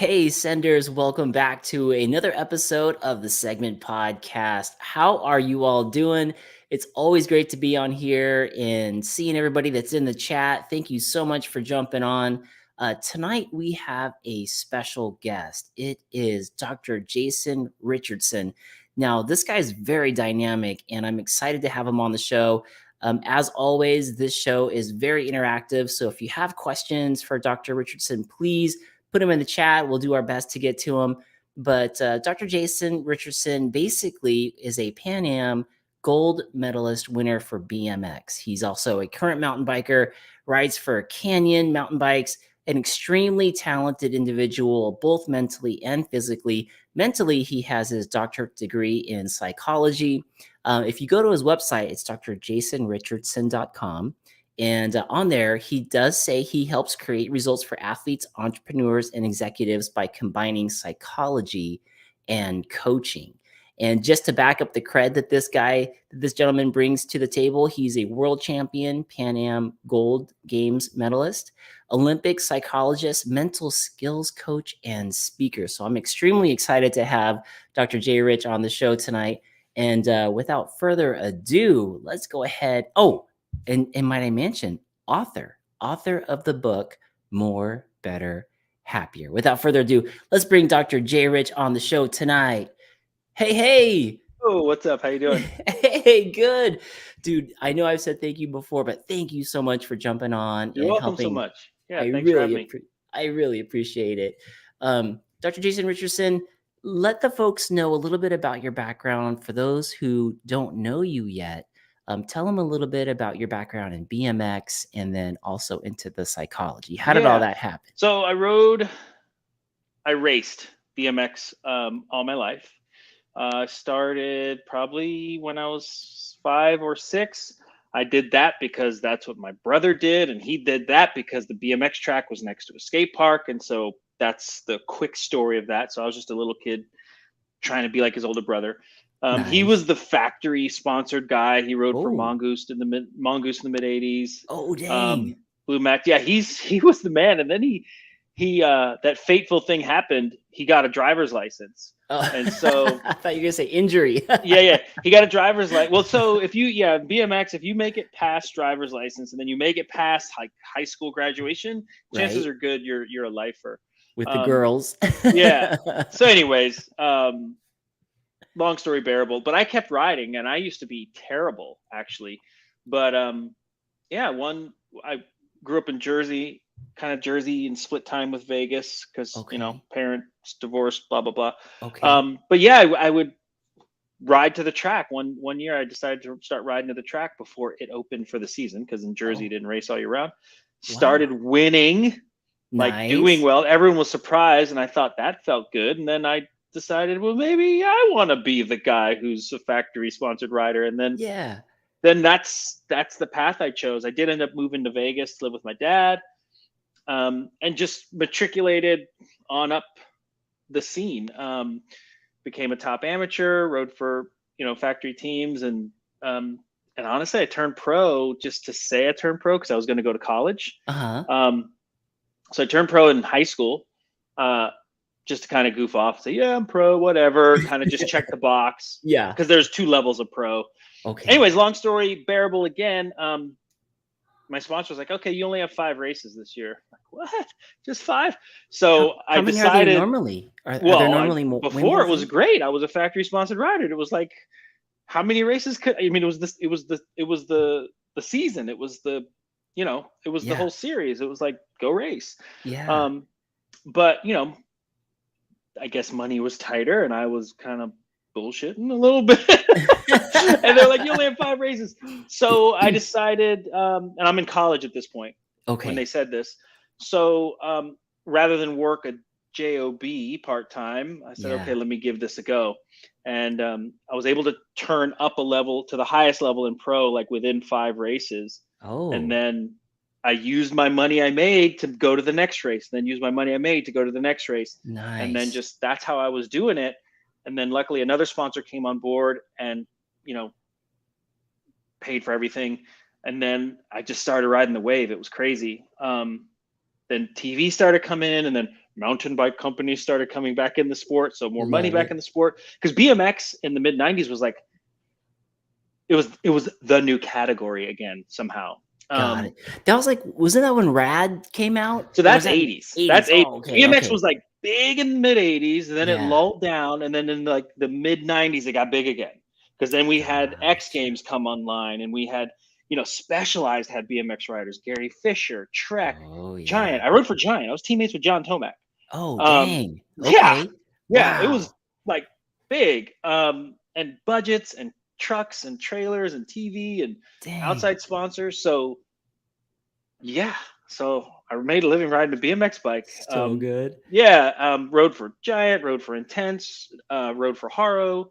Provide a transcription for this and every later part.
Hey, senders, welcome back to another episode of the Segment Podcast. How are you all doing? It's always great to be on here and seeing everybody that's in the chat. Thank you so much for jumping on. Tonight, we have a special guest. It is Dr. Jason Richardson. Now, this guy is very dynamic, and I'm excited to have him on the show. As always, this show is very interactive. So if you have questions for Dr. Richardson, please put them in the chat. We'll do our best to get to them. But Dr. Jason Richardson basically is a PanAm Gold Medalist winner for BMX. He's also a current mountain biker, rides for Canyon mountain bikes, an extremely talented individual, both mentally and physically. Mentally, he has his doctorate degree in psychology. If you go to his website, it's drjasonrichardson.com. And on there, he does say he helps create results for athletes, entrepreneurs, and executives by combining psychology and coaching. And just to back up the cred that this gentleman brings to the table, he's a world champion, PanAm Gold Games medalist, Olympic psychologist, mental skills coach, and speaker. So I'm extremely excited to have Dr. J. Rich on the show tonight. And without further ado, let's go ahead. Oh, and might I mention, author of the book, More, Better, Happier. Without further ado, let's bring Dr. J. Rich on the show tonight. Hey. Oh, what's up? How you doing? Hey, good. Dude, I know I've said thank you before, but thank you so much for jumping on. You're and welcome helping. so much. Yeah, thanks for having me. I really appreciate it. Dr. Jason Richardson, let the folks know a little bit about your background. For those who don't know you yet, tell them a little bit about your background in BMX and then also into the psychology. How did all that happen? So I raced BMX all my life. Started probably when I was 5 or 6. I did that because that's what my brother did, and he did that because the BMX track was next to a skate park, and so that's the quick story of that. So I was just a little kid trying to be like his older brother. Nice. He was the factory sponsored guy. He rode for Mongoose in the mid '80s. Oh, dang. Blue Max. Yeah, he was the man. And then he that fateful thing happened. He got a driver's license. And so I thought you were gonna say injury. yeah. He got a driver's license. Well, so if you BMX, if you make it past driver's license and then you make it past like high school graduation, chances are good you're a lifer. With the girls. Yeah. So anyways, long story bearable, but I kept riding and I used to be terrible actually. But I grew up in Jersey, kind of Jersey and split time with Vegas because parents divorced, blah blah blah. But yeah, I would ride to the track. One year I decided to start riding to the track before it opened for the season because in Jersey you didn't race all year round. Started winning, like doing well. Everyone was surprised, and I thought that felt good. And then I decided, well, maybe I want to be the guy who's a factory sponsored rider. And then then that's the path I chose. I did end up moving to Vegas to live with my dad, and just matriculated on up the scene. Became a top amateur, rode for factory teams, and honestly, I turned pro just to say I turned pro because I was going to go to college. So I turned pro in high school, just to kind of goof off, say, yeah, I'm pro, whatever, kind of just check the box. Yeah. Because there's 2 levels of pro. Okay. Anyways, long story bearable again. My sponsor was like, okay, you only have 5 races this year. I'm like, what? Just 5? So how I decided. Many are they normally? Are there normally more? Before it was great. I was a factory sponsored rider. It was like, how many races could? I mean, it was the season. It was the, it was the whole series. It was like, go race. Yeah. But I guess money was tighter, and I was kind of bullshitting a little bit. And they're like, you only have 5 races. So I decided, and I'm in college at this point. Okay. When they said this. So rather than work a job part-time, I said, okay, let me give this a go. And I was able to turn up a level to the highest level in pro, like within 5 races. And then I used my money I made to go to the next race, then use my money I made to go to the next race. Nice. And then just, that's how I was doing it. And then luckily another sponsor came on board and, paid for everything. And then I just started riding the wave. It was crazy. Then TV started coming in, and then mountain bike companies started coming back in the sport, so more money Love back it. in the sport. Because BMX in the mid '90s was like it was the new category again somehow. Got it. That was like, wasn't that when Rad came out? So Or was that's that 80s. 80s? That's 80s. Oh, okay, BMX okay. was like big in the mid 80s, and then it Yeah. lulled down, and then in like the mid 90s it got big again. Because then we had X Gotcha. Games come online, and we had, you know, Specialized had BMX riders, Gary Fisher, Trek, Oh, Giant. yeah. I rode for Giant. I was teammates with John Tomac. Oh, Um, dang. yeah, Okay. yeah, it was Wow. like big. And budgets and trucks and trailers and TV and Dang. outside sponsors. So yeah, so I made a living riding a BMX bike. So good. Yeah, rode for Giant, rode for Intense, rode for Haro,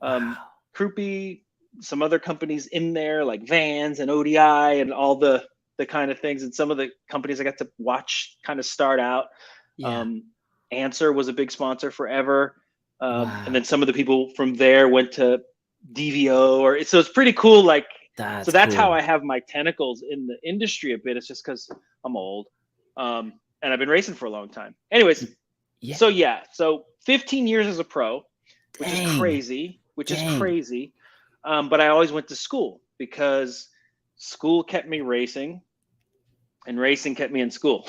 um, Wow. Krupi, some other companies in there like Vans and ODI and all the kind of things. And some of the companies I got to watch kind of start out. Yeah. Um, Answer was a big sponsor forever, and then Wow. some of the people from there went to DVO, or so it's pretty cool. Like, so That's that's how I cool. have my tentacles in the industry a bit. It's just because I'm old, and I've been racing for a long time. Anyways, Yeah. so yeah, so 15 years as a pro, which is Dang. crazy, which is Dang. crazy. But I always went to school because school kept me racing, and racing kept me in school.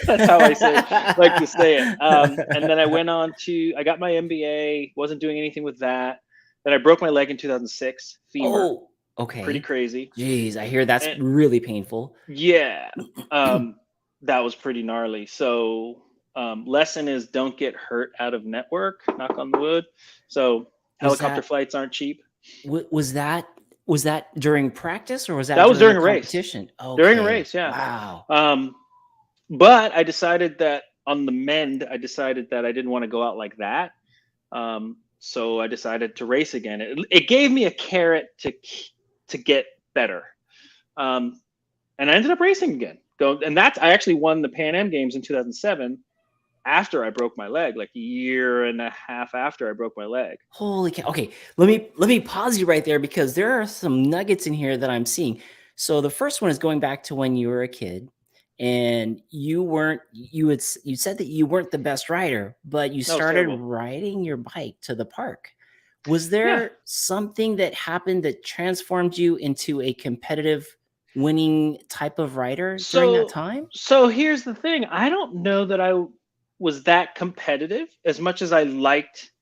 That's how I say, like to say it. And then I went on to, I got my MBA, wasn't doing anything with that. Then I broke my leg in 2006, femur, Oh, pretty okay. crazy. Jeez, I hear that's And really painful. yeah, that was pretty gnarly. So, lesson is don't get hurt out of network, knock on the wood. So, Was helicopter that flights aren't cheap. was that during practice or was that That was during a during a race. competition? During a Okay. race, yeah. Wow. But I decided that on the mend, I decided that I didn't want to go out like that. So I decided to race again. It gave me a carrot to get better, and I ended up racing again. And that's I actually won the PanAm Games in 2007 after I broke my leg, like a year and a half after I broke my leg. Holy cow. Okay, let me pause you right there because there are some nuggets in here that I'm seeing. So the first one is going back to when you were a kid and you said that you weren't the best rider, but you That was started terrible. riding your bike to the park. Was Yeah. there something that happened that transformed you into a competitive winning type of rider during that So time? so here's the thing. I don't know that I was that competitive as much as I liked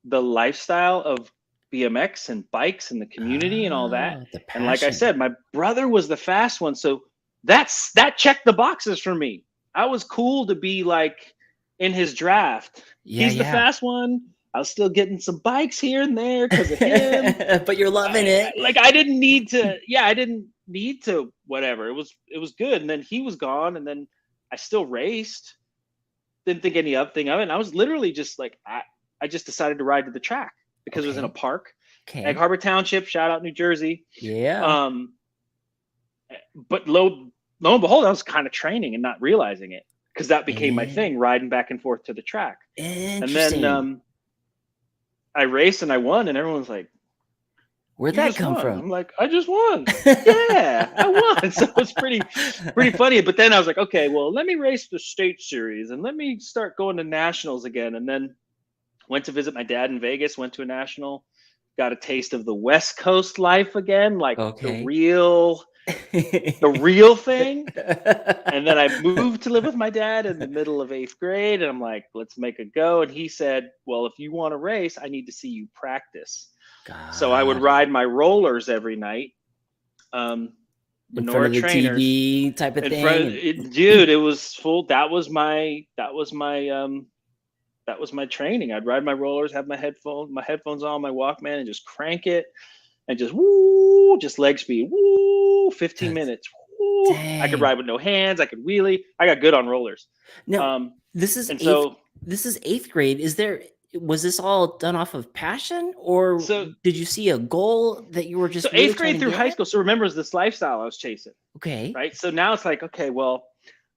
the lifestyle of BMX and bikes and the community and all that. Ah, the And like I passion. said, my brother was the fast one, so that checked the boxes for me. I was cool to be like in his draft. Yeah, He's the yeah. fast one. I was still getting some bikes here and there because of him. But you're loving it. Like I didn't need to. Yeah, I didn't need to. Whatever. It was good. And then he was gone, and then I still raced. Didn't think any of thing of it. And I was literally just like I just decided to ride to the track because it was in a Okay. park, Egg Okay. Harbor Township. Shout out New Jersey. Yeah. Um, but lo and behold, I was kind of training and not realizing it because that became my Eh, thing, riding back and forth to the track. And then interesting. I raced and I won, and everyone's like, Where'd "You that just come won." from? I'm like, "I just won." Yeah, I won. So it's pretty funny. But then I was like, okay, well, let me race the state series and let me start going to nationals again. And then went to visit my dad in Vegas, went to a national, got a taste of the West Coast life again, like Okay. the real thing. And then I moved to live with my dad in the middle of 8th grade. And I'm like, let's make a go. And he said, well, if you want to race, I need to see you practice. So I would Got it. ride my rollers every night. Um, In front Benora of the trainers TV type of in front. thing, and Dude, it was full. That was my training. I'd ride my rollers, have my headphones on, my Walkman, and just crank it, and just woo, just leg speed, woo, 15 that's minutes. Woo. I could dang. ride with no hands. I could wheelie. I got good on rollers. Now, Um, this is and 8th so, this is 8th grade. Was this all done off of passion, or so, did you see a goal that you were so just really eighth trying grade to through high get? school. So remember, it's this lifestyle I was chasing, Okay. right? So now it's like, okay, well,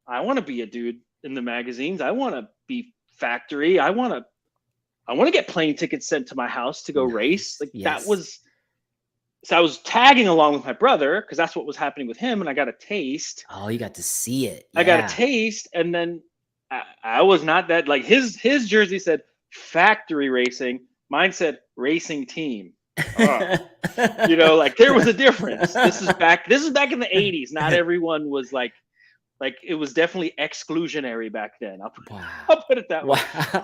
I want to be a dude in the magazines. I want to be factory. I want to get plane tickets sent to my house to go race. Nice. Like that Yes. was, so I was tagging along with my brother because that's what was happening with him. And I got a taste. Oh, you got to see it. I got a Yeah. taste. And then I was not that, like, his jersey said factory racing. Mine said racing team. You know, like there was a difference. This is back in the 80s. Not everyone was like it was definitely exclusionary back then. I'll put it that way.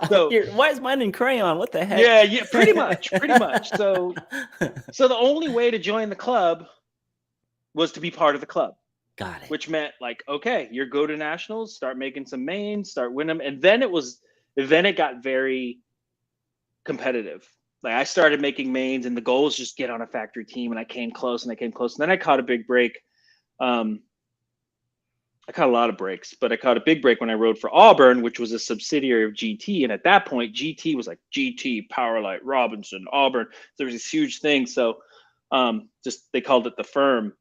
So why is mine in crayon? What the heck? Yeah, pretty much. So the only way to join the club was to be part of the club. Got it. Which meant like, okay, you go to nationals, start making some mains, start winning them, and then it got very competitive. Like I started making mains, and the goal was just get on a factory team, and I came close, and then I caught a big break. I caught a lot of breaks, but I caught a big break when I rode for Auburn, which was a subsidiary of GT. And at that point, GT was like GT, Powerlight, Robinson, Auburn. There was this huge thing. So just they called it the firm.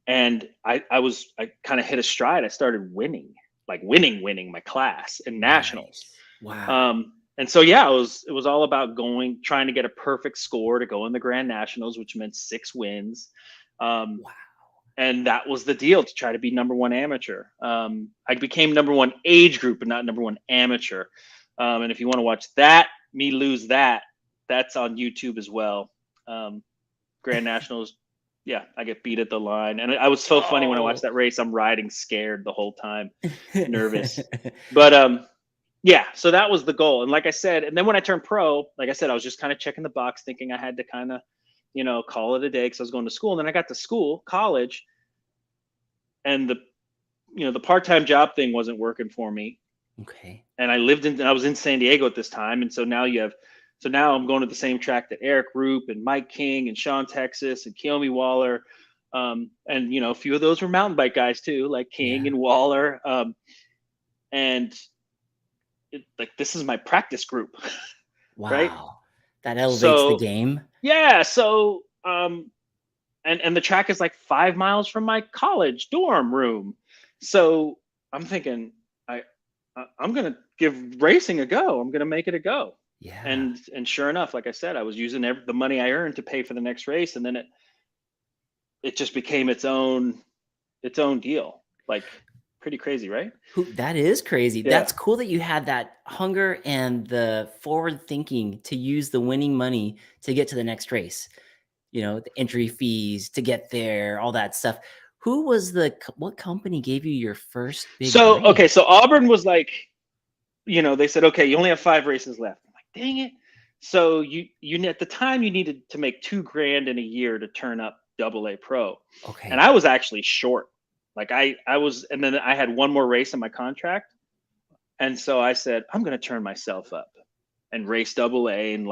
And I kind of hit a stride. I started winning my class in nationals. Nice. Wow. And so, yeah, it was all about trying to get a perfect score to go in the Grand Nationals, which meant 6 wins. Wow. And that was the deal, to try to be #1 amateur. I became #1 age group, but not #1 amateur. And if you want to watch me lose that's on YouTube as well. Grand Nationals. Yeah, I get beat at the line. And I was so funny when I watched that race. I'm riding scared the whole time, nervous. But yeah, so that was the goal. And like I said, and then when I turned pro, like I said, I was just kind of checking the box, thinking I had to kind of, call it a day because I was going to school. And then I got to college, and the part-time job thing wasn't working for me. Okay. And I was in San Diego at this time. And so now I'm going to the same track that Eric Roop and Mike King and Sean Texas and Kiyomi Waller. And, a few of those were mountain bike guys too, like King and Waller. And this is my practice group. Wow. Right? That elevates the game. Yeah. So, and the track is like 5 miles from my college dorm room. So I'm thinking, I'm going to give racing a go. I'm going to make it a go. Yeah. And sure enough, like I said, I was using the money I earned to pay for the next race. And then it just became its own deal. Like, pretty crazy, right? That is crazy. Yeah. That's cool that you had that hunger and the forward thinking to use the winning money to get to the next race. The entry fees to get there, all that stuff. What company gave you your first big race? Okay, so Auburn was like, they said, okay, you only have 5 races left. I'm like, dang it. So you at the time you needed to make $2,000 in a year to turn up AA pro. Okay. And I was actually short. Like I was, and then I had 1 more race in my contract. And so I said, I'm going to turn myself up and race AA and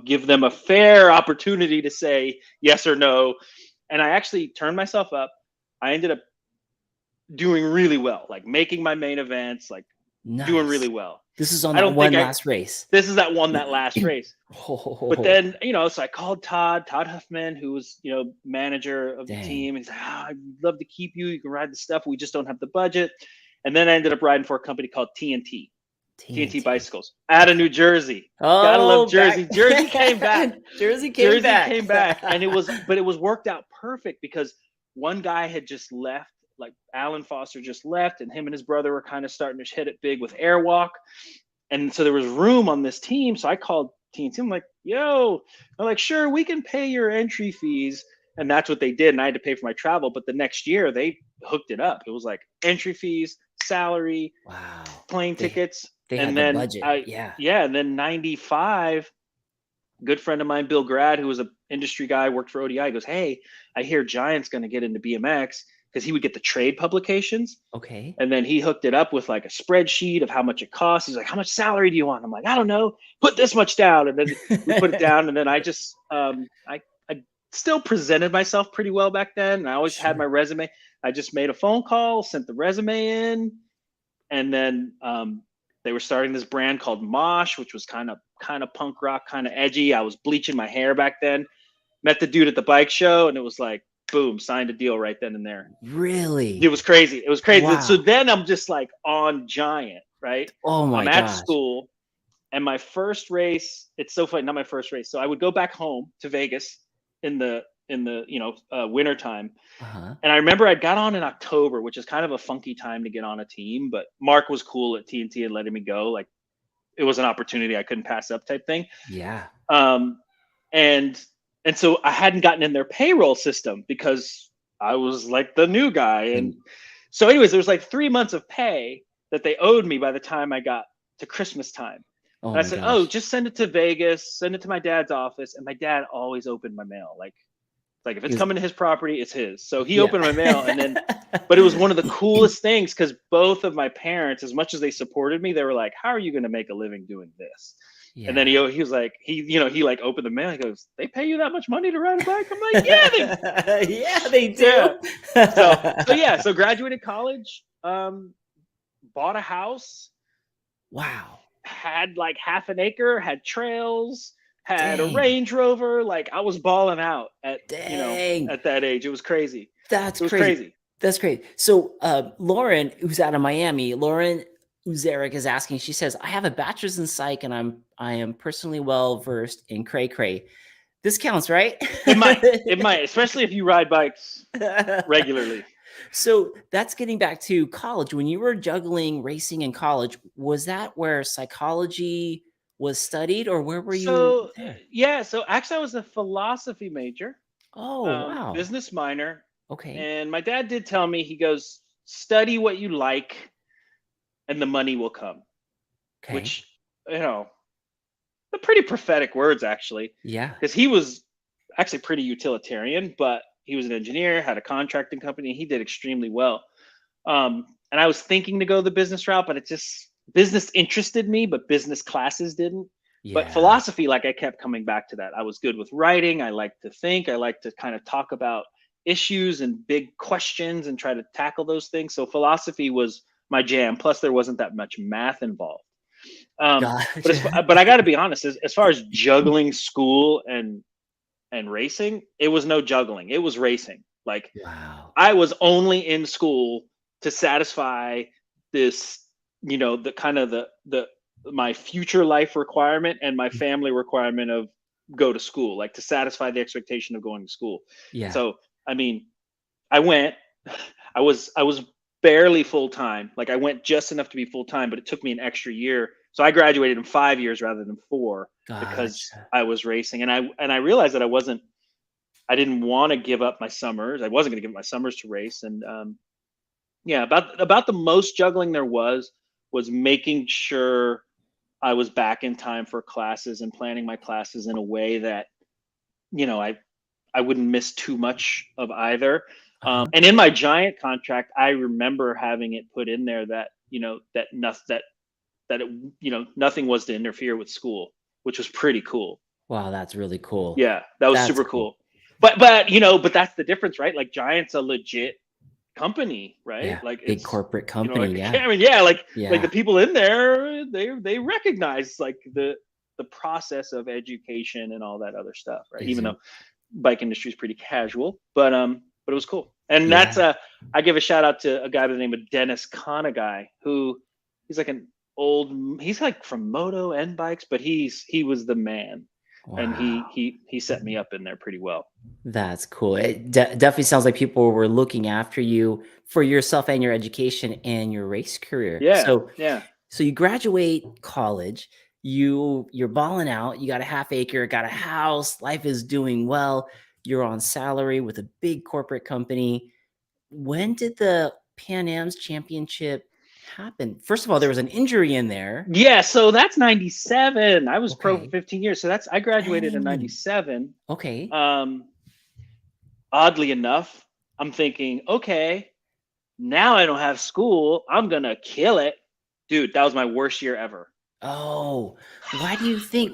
give them a fair opportunity to say yes or no. And I actually turned myself up. I ended up doing really well, like making my main events, like doing really well. This is on that last race. This is that last race. But then, so I called Todd Huffman, who was, manager of the team. He's like, I'd love to keep you. You can ride the stuff. We just don't have the budget. And then I ended up riding for a company called TNT Bicycles out of New Jersey. Gotta love Jersey. Jersey came back. Jersey came back. And it was worked out perfect because one guy had just left. Like Alan Foster just left, and him and his brother were kind of starting to hit it big with Airwalk. And so there was room on this team. So I called TNT. I'm like, yo, they're like, sure, we can pay your entry fees. And that's what they did. And I had to pay for my travel. But the next year they hooked it up. It was like entry fees, salary, plane tickets. They had the budget. And then 95, good friend of mine, Bill Grad, who was an industry guy, worked for ODI, goes, hey, I hear Giant's going to get into BMX. Because he would get the trade publications. Okay. And then he hooked it up with like a spreadsheet of how much it costs. He's like, how much salary do you want? I'm like, I don't know. Put this much down. And then we put it down. And then I just, I still presented myself pretty well back then. And I always had my resume. I just made a phone call, sent the resume in. And then they were starting this brand called Mosh, which was kind of punk rock, kind of edgy. I was bleaching my hair back then. Met the dude at the bike show. And it was like, boom, signed a deal right then and there. Really? It was crazy. Wow. So then I'm just like on Giant, right? Oh my gosh. I'm at school, and my first race, it's so funny, not my first race. So I would go back home to Vegas in the in the winter time. Uh-huh. And I remember I got on in October, which is kind of a funky time to get on a team, but Mark was cool at TNT and letting me go. Like, it was an opportunity I couldn't pass up type thing. Yeah. And so I hadn't gotten in their payroll system because I was like the new guy. And so anyways, there was like 3 months of pay that they owed me by the time I got to Christmas time. Oh, and I said, oh, just send it to Vegas, send it to my dad's office. And my dad always opened my mail. Like if it's coming to his property, it's his. So he opened my mail. And then, but it was one of the coolest things because both of my parents, as much as they supported me, they were like, how are you going to make a living doing this? Yeah. And then he was like, he like opened the mail. He goes, they pay you that much money to ride a bike? I'm like, yeah, yeah, they do. Yeah. So graduated college, bought a house. Wow. Had like half an acre, had trails, had a Range Rover. Like, I was balling out at at that age. It was crazy. That's crazy. That's great. So Lauren, who's out of Miami, Lauren Uzeric is asking, she says, I have a bachelor's in psych and I am personally well versed in cray cray. This counts, right? It might, especially if you ride bikes regularly. So that's getting back to college. When you were juggling racing in college, was that where psychology was studied, or where were you there? Yeah, so actually I was a philosophy major. Oh, wow. Business minor. Okay. And my dad did tell me, he goes, study what you like and the money will come. Okay. Which, they're pretty prophetic words, actually. Yeah. Because he was actually pretty utilitarian, but he was an engineer, had a contracting company, and he did extremely well. And I was thinking to go the business route, but business interested me, but business classes didn't. Yeah. But philosophy, like, I kept coming back to that. I was good with writing. I like to think. I like to kind of talk about issues and big questions and try to tackle those things. So philosophy was my jam. Plus, there wasn't that much math involved. But I got to be honest, as far as juggling school and racing, it was no juggling. It was racing. Like, wow. I was only in school to satisfy this, the kind of my future life requirement and my family requirement of go to school, like to satisfy the expectation of going to school. Yeah. So, I mean, I went, I was barely full time. Like, I went just enough to be full time, but it took me an extra year. So I graduated in 5 years rather than 4 because I was racing. And I realized that I didn't want to give up my summers. I wasn't going to give up my summers to race. And about the most juggling there was making sure I was back in time for classes and planning my classes in a way that, I wouldn't miss too much of either. And in my Giant contract, I remember having it put in there that, nothing was to interfere with school, which was pretty cool. Wow, that's really cool. Yeah, that was super cool. But that's the difference, right? Like, Giant's a legit company, right? Yeah, like, big corporate company. Like the people in there, they recognize like the process of education and all that other stuff, right? Even though bike industry is pretty casual, but it was cool. And that's I give a shout out to a guy by the name of Dennis Conaguy, who he's like he's like from Moto and bikes, but he was the man. Wow. And he set me up in there pretty well. That's cool. It definitely sounds like people were looking after you for yourself and your education and your race career. Yeah. So you graduate college, you're balling out, you got a half acre, got a house, life is doing well. You're on salary with a big corporate company. When did the PanAm's championship happen? First of all, there was an injury in there. Yeah, so that's 97. I was pro for 15 years. So I graduated in 97. Okay. Oddly enough, I'm thinking, okay, now I don't have school. I'm going to kill it. Dude, that was my worst year ever. Oh, why do you think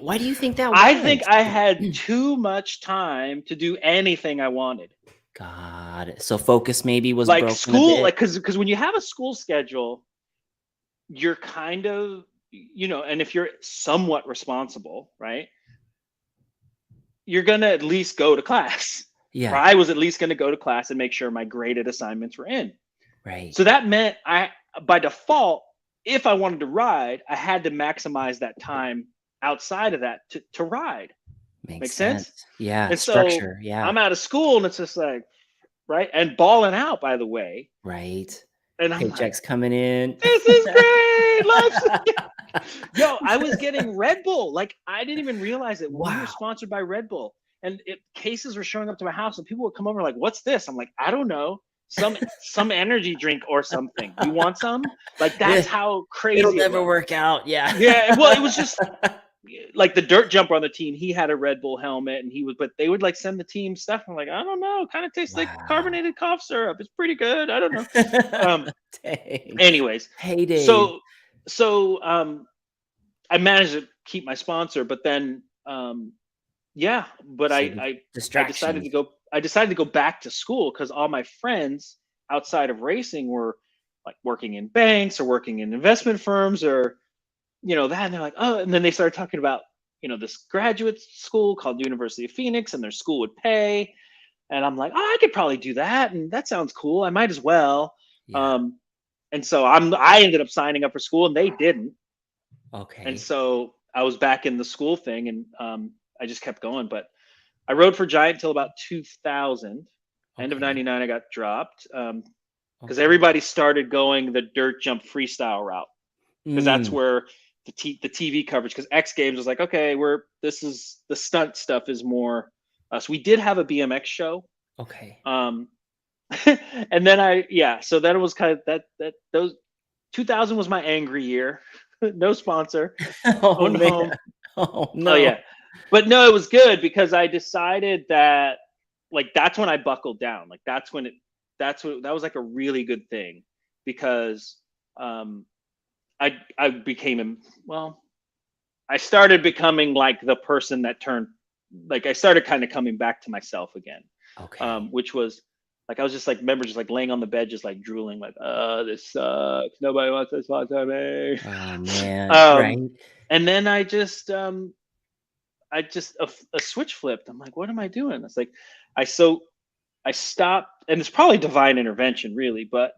that was? I think I had too much time to do anything I wanted. God. So focus maybe was like broken school, a bit. like, cause when you have a school schedule, you're kind of, and if you're somewhat responsible, right, you're going to at least go to class. Yeah. Or I was at least going to go to class and make sure my graded assignments were in. Right. So that meant by default, if I wanted to ride, I had to maximize that time outside of that to ride. Make sense? Yeah. And so Structure. Yeah. I'm out of school and it's just like, right. And balling out, by the way. Right. And I'm like, Paychecks coming in. this is great. Yo, I was getting Red Bull. Like, I didn't even realize it. We were sponsored by Red Bull. And cases were showing up to my house and people would come over like, what's this? I'm like, I don't know. Some energy drink or something. You want some? Like, that's how crazy it'll never work out. Yeah. Yeah. Well, it was just like the dirt jumper on the team. He had a Red Bull helmet and but they would like send the team stuff. I'm like, I don't know. Kind of tastes like carbonated cough syrup. It's pretty good. I don't know. Anyways. Heyday. So I managed to keep my sponsor, but then but I decided to go back to school because all my friends outside of racing were like working in banks or working in investment firms or that, and they're like, oh, and then they started talking about this graduate school called University of Phoenix and their school would pay, and I'm like, oh, I could probably do that, and that sounds cool, I might as well. And so I ended up signing up for school and they didn't. Okay. And so I was back in the school thing and I just kept going. But I rode for Giant until about 2000. End of 99, I got dropped because everybody started going the dirt jump freestyle route because that's where the TV coverage, because X Games was like, okay, this is the stunt stuff is more us. We did have a BMX show. Okay. And then so then it was kind of those 2000 was my angry year. No sponsor. Oh no. Oh yeah. But no, it was good because I decided that like that's when I buckled down. Like that was like a really good thing because I started becoming like the person that I started kind of coming back to myself again. Okay. Which was like, I was just like, remember just like laying on the bed, just like drooling, like, this sucks. Nobody wants to sponsor me. Oh man. Right. And then a switch flipped. I'm like, what am I doing? It's like, I stopped, and it's probably divine intervention really, but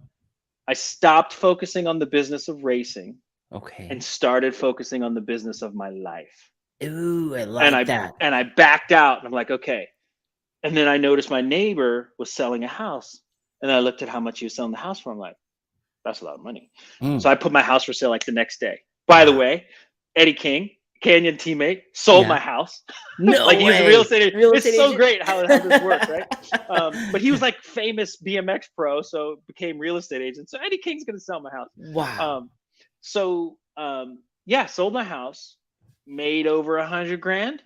I stopped focusing on the business of racing. Okay. And started focusing on the business of my life. Ooh, I like that. And I backed out and I'm like, okay. And then I noticed my neighbor was selling a house. And I looked at how much he was selling the house for. I'm like, that's a lot of money. So I put my house for sale like the next day. By the way, Eddie King, Canyon teammate, sold my house. No like way. He's a real estate agent. It's so great how this works, right? But he was like famous BMX pro, so became real estate agent. So Eddie King's gonna sell my house. Wow. Sold my house, made over $100,000.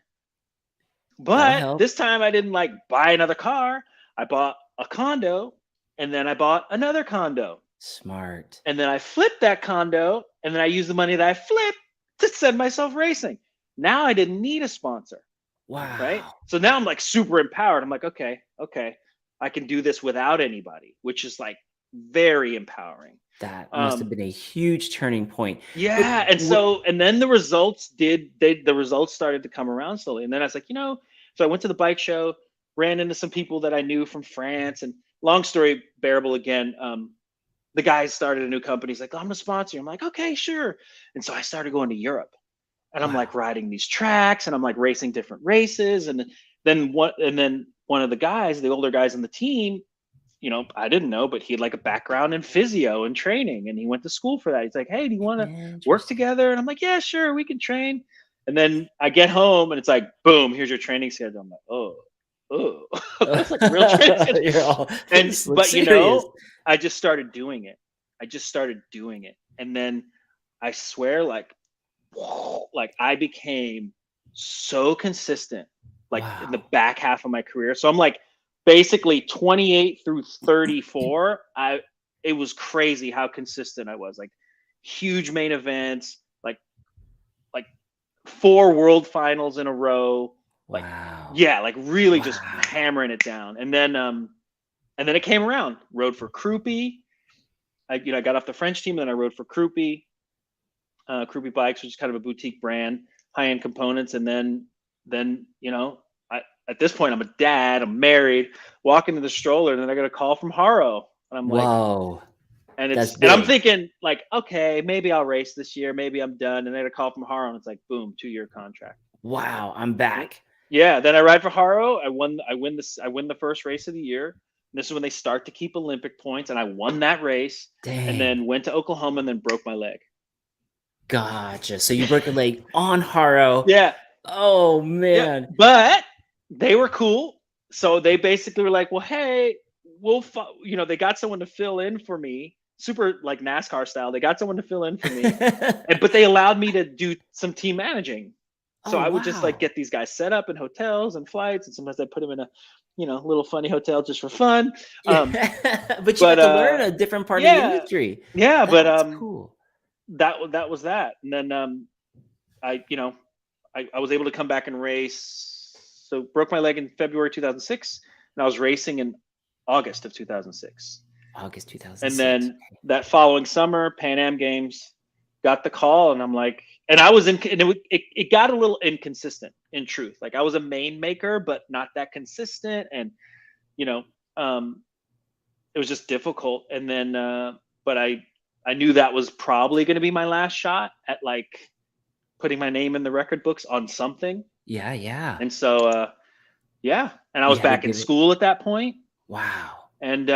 But this time I didn't like buy another car. I bought a condo and then I bought another condo. Smart. And then I flipped that condo and then I used the money that I flipped to send myself racing. Now I didn't need a sponsor. Wow. Right. So now I'm like super empowered. I'm like, okay, I can do this without anybody, which is like very empowering. That must have been a huge turning point. Yeah. And then the results started to come around slowly. And then I was like, so I went to the bike show, ran into some people that I knew from France, and long story bearable again. The guy started a new company. He's like, oh, I'm a sponsor. I'm like, okay, sure. And so I started going to Europe and I'm like riding these tracks and I'm like racing different races. And then one of the guys, the older guys on the team, I didn't know, but he had like a background in physio and training and he went to school for that. He's like, hey, do you want to work together? And I'm like, yeah, sure, we can train. And then I get home and it's like, boom, here's your training schedule. I'm like, oh, that's like real training schedule. But I just started doing it. And then I swear, like I became so consistent, like in the back half of my career. So I'm like, basically 28 through 34, it was crazy how consistent I was. Like huge main events, like 4 world finals in a row. Like really just hammering it down. And then it came around. Rode for Krupi. I got off the French team, and then I rode for Krupi. Krupi Bikes, which is kind of a boutique brand, high-end components, and then at this point, I'm a dad, I'm married, walk into the stroller, and then I got a call from Haro. And I'm like, whoa. And I'm thinking, like, okay, maybe I'll race this year, maybe I'm done. And then I got a call from Haro, and it's like, boom, 2-year contract. Wow, I'm back. Yeah, then I ride for Haro. I win the first race of the year. And this is when they start to keep Olympic points, and I won that race. And Dang. then went to Oklahoma and then broke my leg. Gotcha. So you broke your leg on Haro. Yeah. Oh Yeah. man. But they were cool. So they basically were like, well, hey, they got someone to fill in for me, super like NASCAR style. They got someone to fill in for me, but they allowed me to do some team managing. So Oh I would just like wow. get these guys set up in hotels and flights, and sometimes I put them in a, little funny hotel just for fun. Yeah. But you But got to learn a different part of the yeah, industry. yeah. But That's cool. that was that, and then I you know I was able to come back and race. So broke my leg in February 2006, and I was racing in August of 2006. August And 2006. then that following summer, PanAm Games, got the call, and I'm like, and I was in, and it got a little inconsistent in truth. Like I was a main maker, but not that consistent, and you know, um, it was just difficult. And then, but I knew that was probably going to be my last shot at like putting my name in the record books on something. Yeah, yeah. And so, yeah, and I You was had to back in give it. school at that point, Wow. and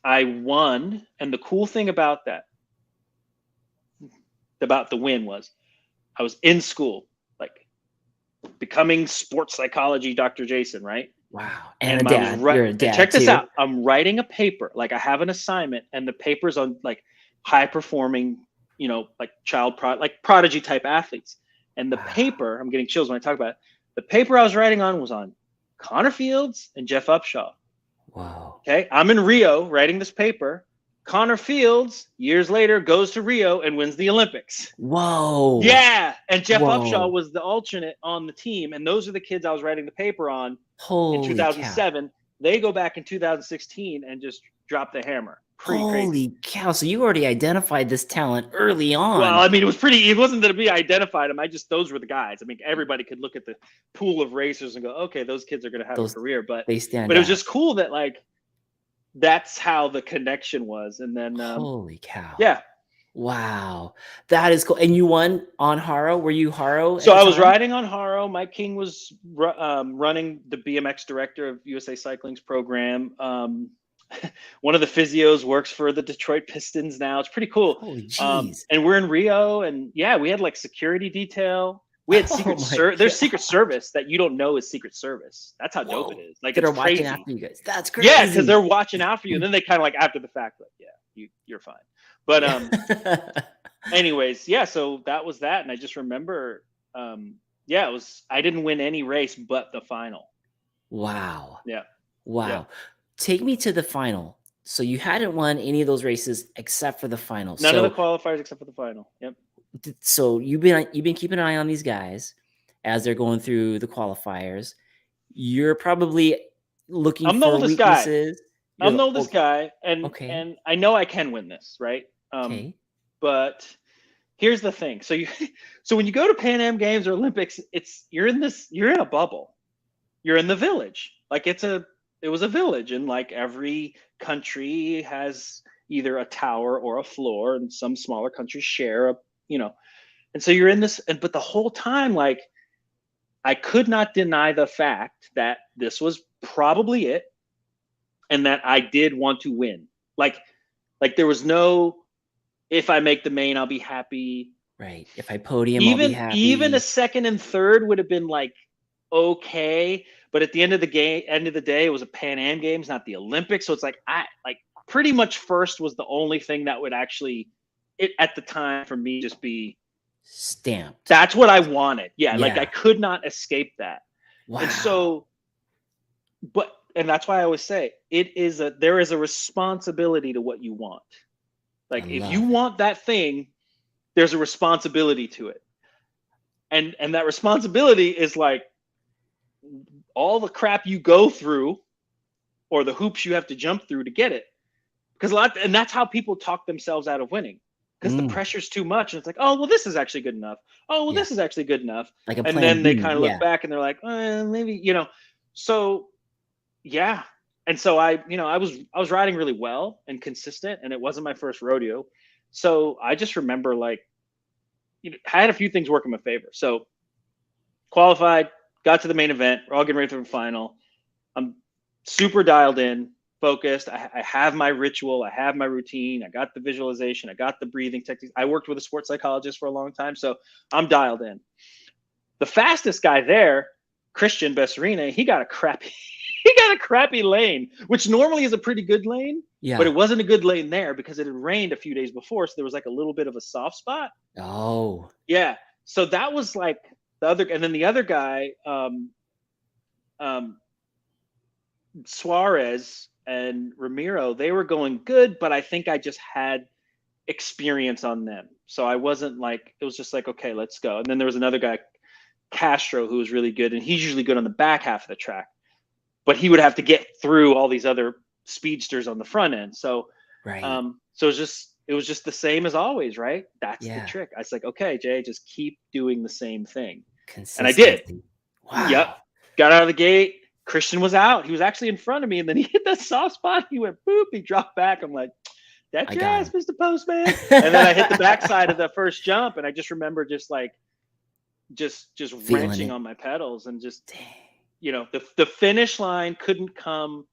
I won. And the cool thing about the win was I was in school, like becoming sports psychology Dr. Jason, right? Wow. And a And I was dad. right. You're a And dad check this too. out. I'm writing a paper. Like I have an assignment, and the paper's on like high performing, like like prodigy type athletes. And the Wow. paper, I'm getting chills when I talk about it. The paper I was writing on was on Connor Fields and Jeff Upshaw. Whoa. Okay. I'm in Rio writing this paper. Connor Fields, years later, goes to Rio and wins the Olympics. Whoa. Yeah. And Jeff Upshaw Whoa. was the alternate on the team. And those are the kids I was writing the paper on in Holy cow. 2007. They go back in 2016 and just drop the hammer. Pretty crazy. Holy cow. So you already identified this talent early Well, on. I mean, it wasn't that we identified them. Those were the guys. I mean, everybody could look at the pool of racers and go, okay, those kids are going to have a career. But they stand it was out. just cool that like, that's how the connection was. And then, holy cow. yeah. Wow. That is cool. And you won on Haro? Were you Haro? So I was riding on Haro. Mike King was running the BMX director of USA Cycling's program. One of the physios works for the Detroit Pistons now. It's pretty cool. Holy jeez. And we're in Rio, and yeah, we had like security detail. We had there's Secret Service that you don't know is Secret Service. That's how dope it is. Like they're it's crazy. watching after you guys. That's crazy. Yeah, because they're watching out for you, and then they kind of like after the fact, like, yeah, you're fine. But anyways, yeah. So that was that, and I just remember, yeah, I didn't win any race but the final. Wow. Yeah. Wow. Yeah. Take me to the final. So you hadn't won any of those races except for the final. None of the qualifiers except for the final. Yep. So you've been keeping an eye on these guys as they're going through the qualifiers. You're probably looking for weaknesses. I'm the oldest guy, and I know I can win this, right? Okay. But here's the thing. So when you go to PanAm Games or Olympics, you're in a bubble. You're in the village. Like it was a village, and like every country has either a tower or a floor, and some smaller countries share and so you're in this, but the whole time, like I could not deny the fact that this was probably it, and that I did want to win. Like there was no, if I make the main, I'll be happy. Right. If I podium, I'll be happy. Even a second and third would have been like okay, but at the end of the day, it was a PanAm Games, not the Olympics. So it's like pretty much first was the only thing that would actually at the time for me just be stamped. That's what I wanted. Yeah. Like I could not escape that. Wow. And so, and that's why I always say there is a responsibility to what you want. Like if you want that thing, there's a responsibility to it. And that responsibility is like all the crap you go through or the hoops you have to jump through to get it. And that's how people talk themselves out of winning. Because the pressure's too much, and it's like, oh well, this is actually good enough. Oh well, this is actually good enough. Like and then they kind of look back and they're like, maybe So, yeah. And so I was riding really well and consistent, and it wasn't my first rodeo. So I just remember like, I had a few things work in my favor. So qualified, got to the main event. We're all getting ready for the final. I'm super dialed in, focused. I have my ritual. I have my routine. I got the visualization. I got the breathing techniques. I worked with a sports psychologist for a long time, so I'm dialed in. The fastest guy there, Christian Bessarina, he got a crappy lane, which normally is a pretty good lane. Yeah. But it wasn't a good lane there because it had rained a few days before, so there was like a little bit of a soft spot. Oh. Yeah. So that was like the other, and then the other guy, Suarez and Ramiro, they were going good, but I think I just had experience on them. So I wasn't like, it was just like, okay, let's go. And then there was another guy, Castro, who was really good, and he's usually good on the back half of the track, but he would have to get through all these other speedsters on the front end. So, so it was just the same as always, right? That's the trick. I was like, okay, Jay, just keep doing the same thing. And I did. Wow. Yep. Got out of the gate. Christian was out. He was actually in front of me, and then he hit that soft spot. He went boop. He dropped back. I'm like, that's your ass, Mr. Postman. And then I hit the backside of the first jump, and I just remember just like, just wrenching on my pedals, and just, you know, the finish line couldn't come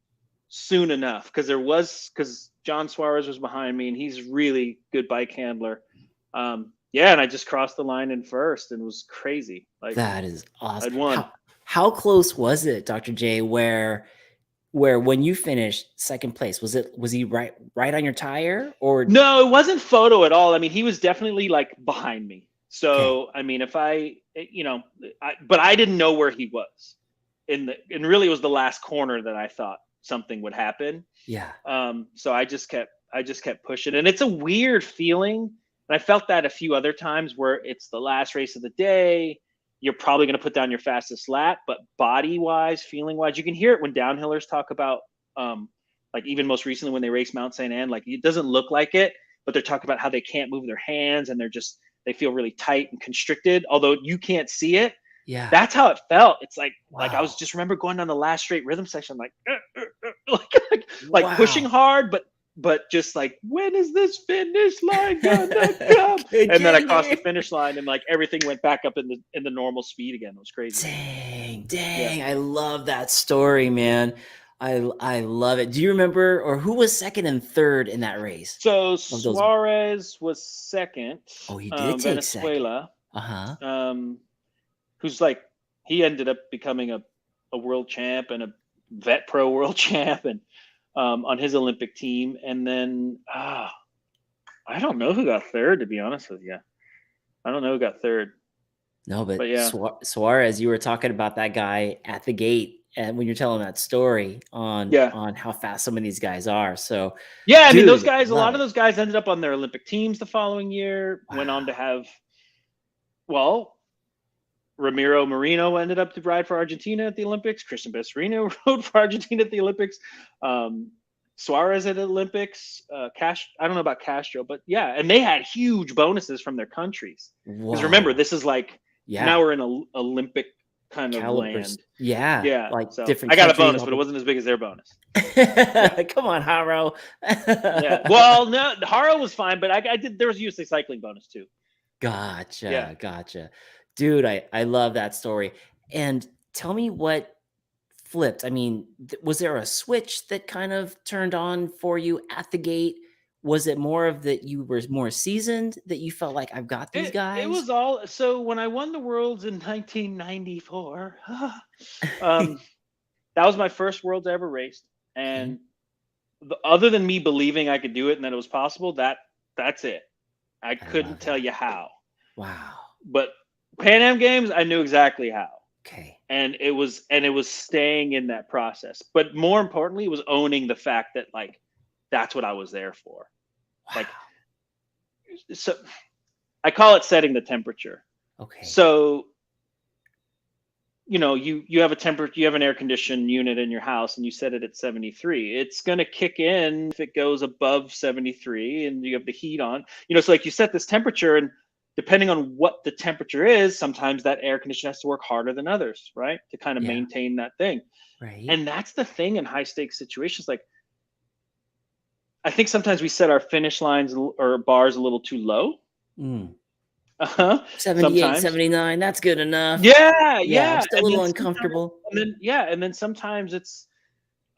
soon enough because John Suarez was behind me, and he's really good bike handler. Yeah, and I just crossed the line in first, and it was crazy. Like, that is awesome. I'd won. How close was it, Dr. J, where when you finished second place, was he right on your tire, or? No, it wasn't photo at all. I mean, he was definitely like behind me. So, I mean, if I, you know, but I didn't know where he was and really it was the last corner that I thought something would happen. Yeah. So I just kept pushing, and it's a weird feeling. And I felt that a few other times where it's the last race of the day. You're probably going to put down your fastest lap, but body wise, feeling wise, you can hear it when downhillers talk about, like even most recently when they race Mount St. Anne, like it doesn't look like it, but they're talking about how they can't move their hands and they feel really tight and constricted, although you can't see it. Yeah. That's how it felt. It's like, like I was just remember going down the last straight rhythm section, like pushing hard, but just like, when is this finish line gonna come? And then I crossed the finish line, and like everything went back up in the normal speed again. It was crazy. Dang. Yeah. I love that story, man. I love it. Do you remember, or who was second and third in that race? So Suarez was second. Oh, he did take Venezuela. Second. Who's like, he ended up becoming a world champ and a vet pro world champ, and on his Olympic team. And then I don't know who got third, to be honest with you. I don't know who got third. No, but yeah. Suarez, you were talking about that guy at the gate, and when you're telling that story on how fast some of these guys are. So yeah, I mean, those guys, a lot of those guys ended up on their Olympic teams the following year, went on to have, well, Ramiro Marino ended up to ride for Argentina at the Olympics. Christian Bessarina rode for Argentina at the Olympics. Suarez at the Olympics. I don't know about Castro, but yeah, and they had huge bonuses from their countries. Because remember, this is like, now we're in an Olympic kind of land. Yeah, like so different. I got a bonus, but it wasn't as big as their bonus. Come on, Haro. Yeah. Well, no, Haro was fine, but I did. There was a USA cycling bonus too. Gotcha. Dude, I love that story. And tell me what flipped. I mean, was there a switch that kind of turned on for you at the gate? Was it more of that you were more seasoned, that you felt like, I've got these guys? It was all. So when I won the Worlds in 1994, that was my first Worlds I ever raced. And other than me believing I could do it and that it was possible, that's it. I couldn't tell you how. Wow. But PanAm Games, I knew exactly how. Okay. And it was staying in that process. But more importantly, it was owning the fact that, like, that's what I was there for. Wow. Like, so I call it setting the temperature. Okay. So, you know, you have a temperature, you have an air conditioned unit in your house, and you set it at 73. It's going to kick in if it goes above 73 and you have the heat on. You know, so like you set this temperature, and depending on what the temperature is, sometimes that air conditioner has to work harder than others, right? To kind of maintain that thing. Right. And that's the thing in high stakes situations. Like, I think sometimes we set our finish lines or bars a little too low. 78, Sometimes. 79, that's good enough. Yeah. I'm still a little uncomfortable. And then sometimes it's,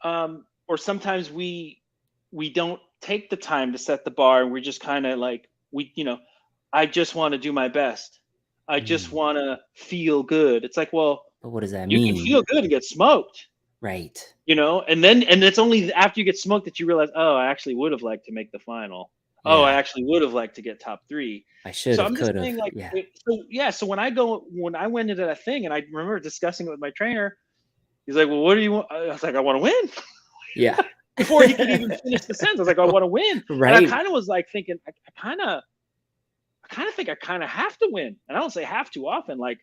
or sometimes we don't take the time to set the bar, and we're just kind of like, I just want to do my best. I just want to feel good. It's like, well, but what does that you mean? can feel good and get smoked. Right. And it's only after you get smoked that you realize, oh, I actually would have liked to make the final. Yeah. Oh, I actually would have liked to get top 3. I should have, could have. Like, so when I went into that thing, and I remember discussing it with my trainer, he's like, well, what do you want? I was like, I want to win. Yeah. Before he could even finish the sentence, I was like, I want to win. Right. And I kind of was like thinking, I kind of think I kind of have to win. And I don't say have too often, like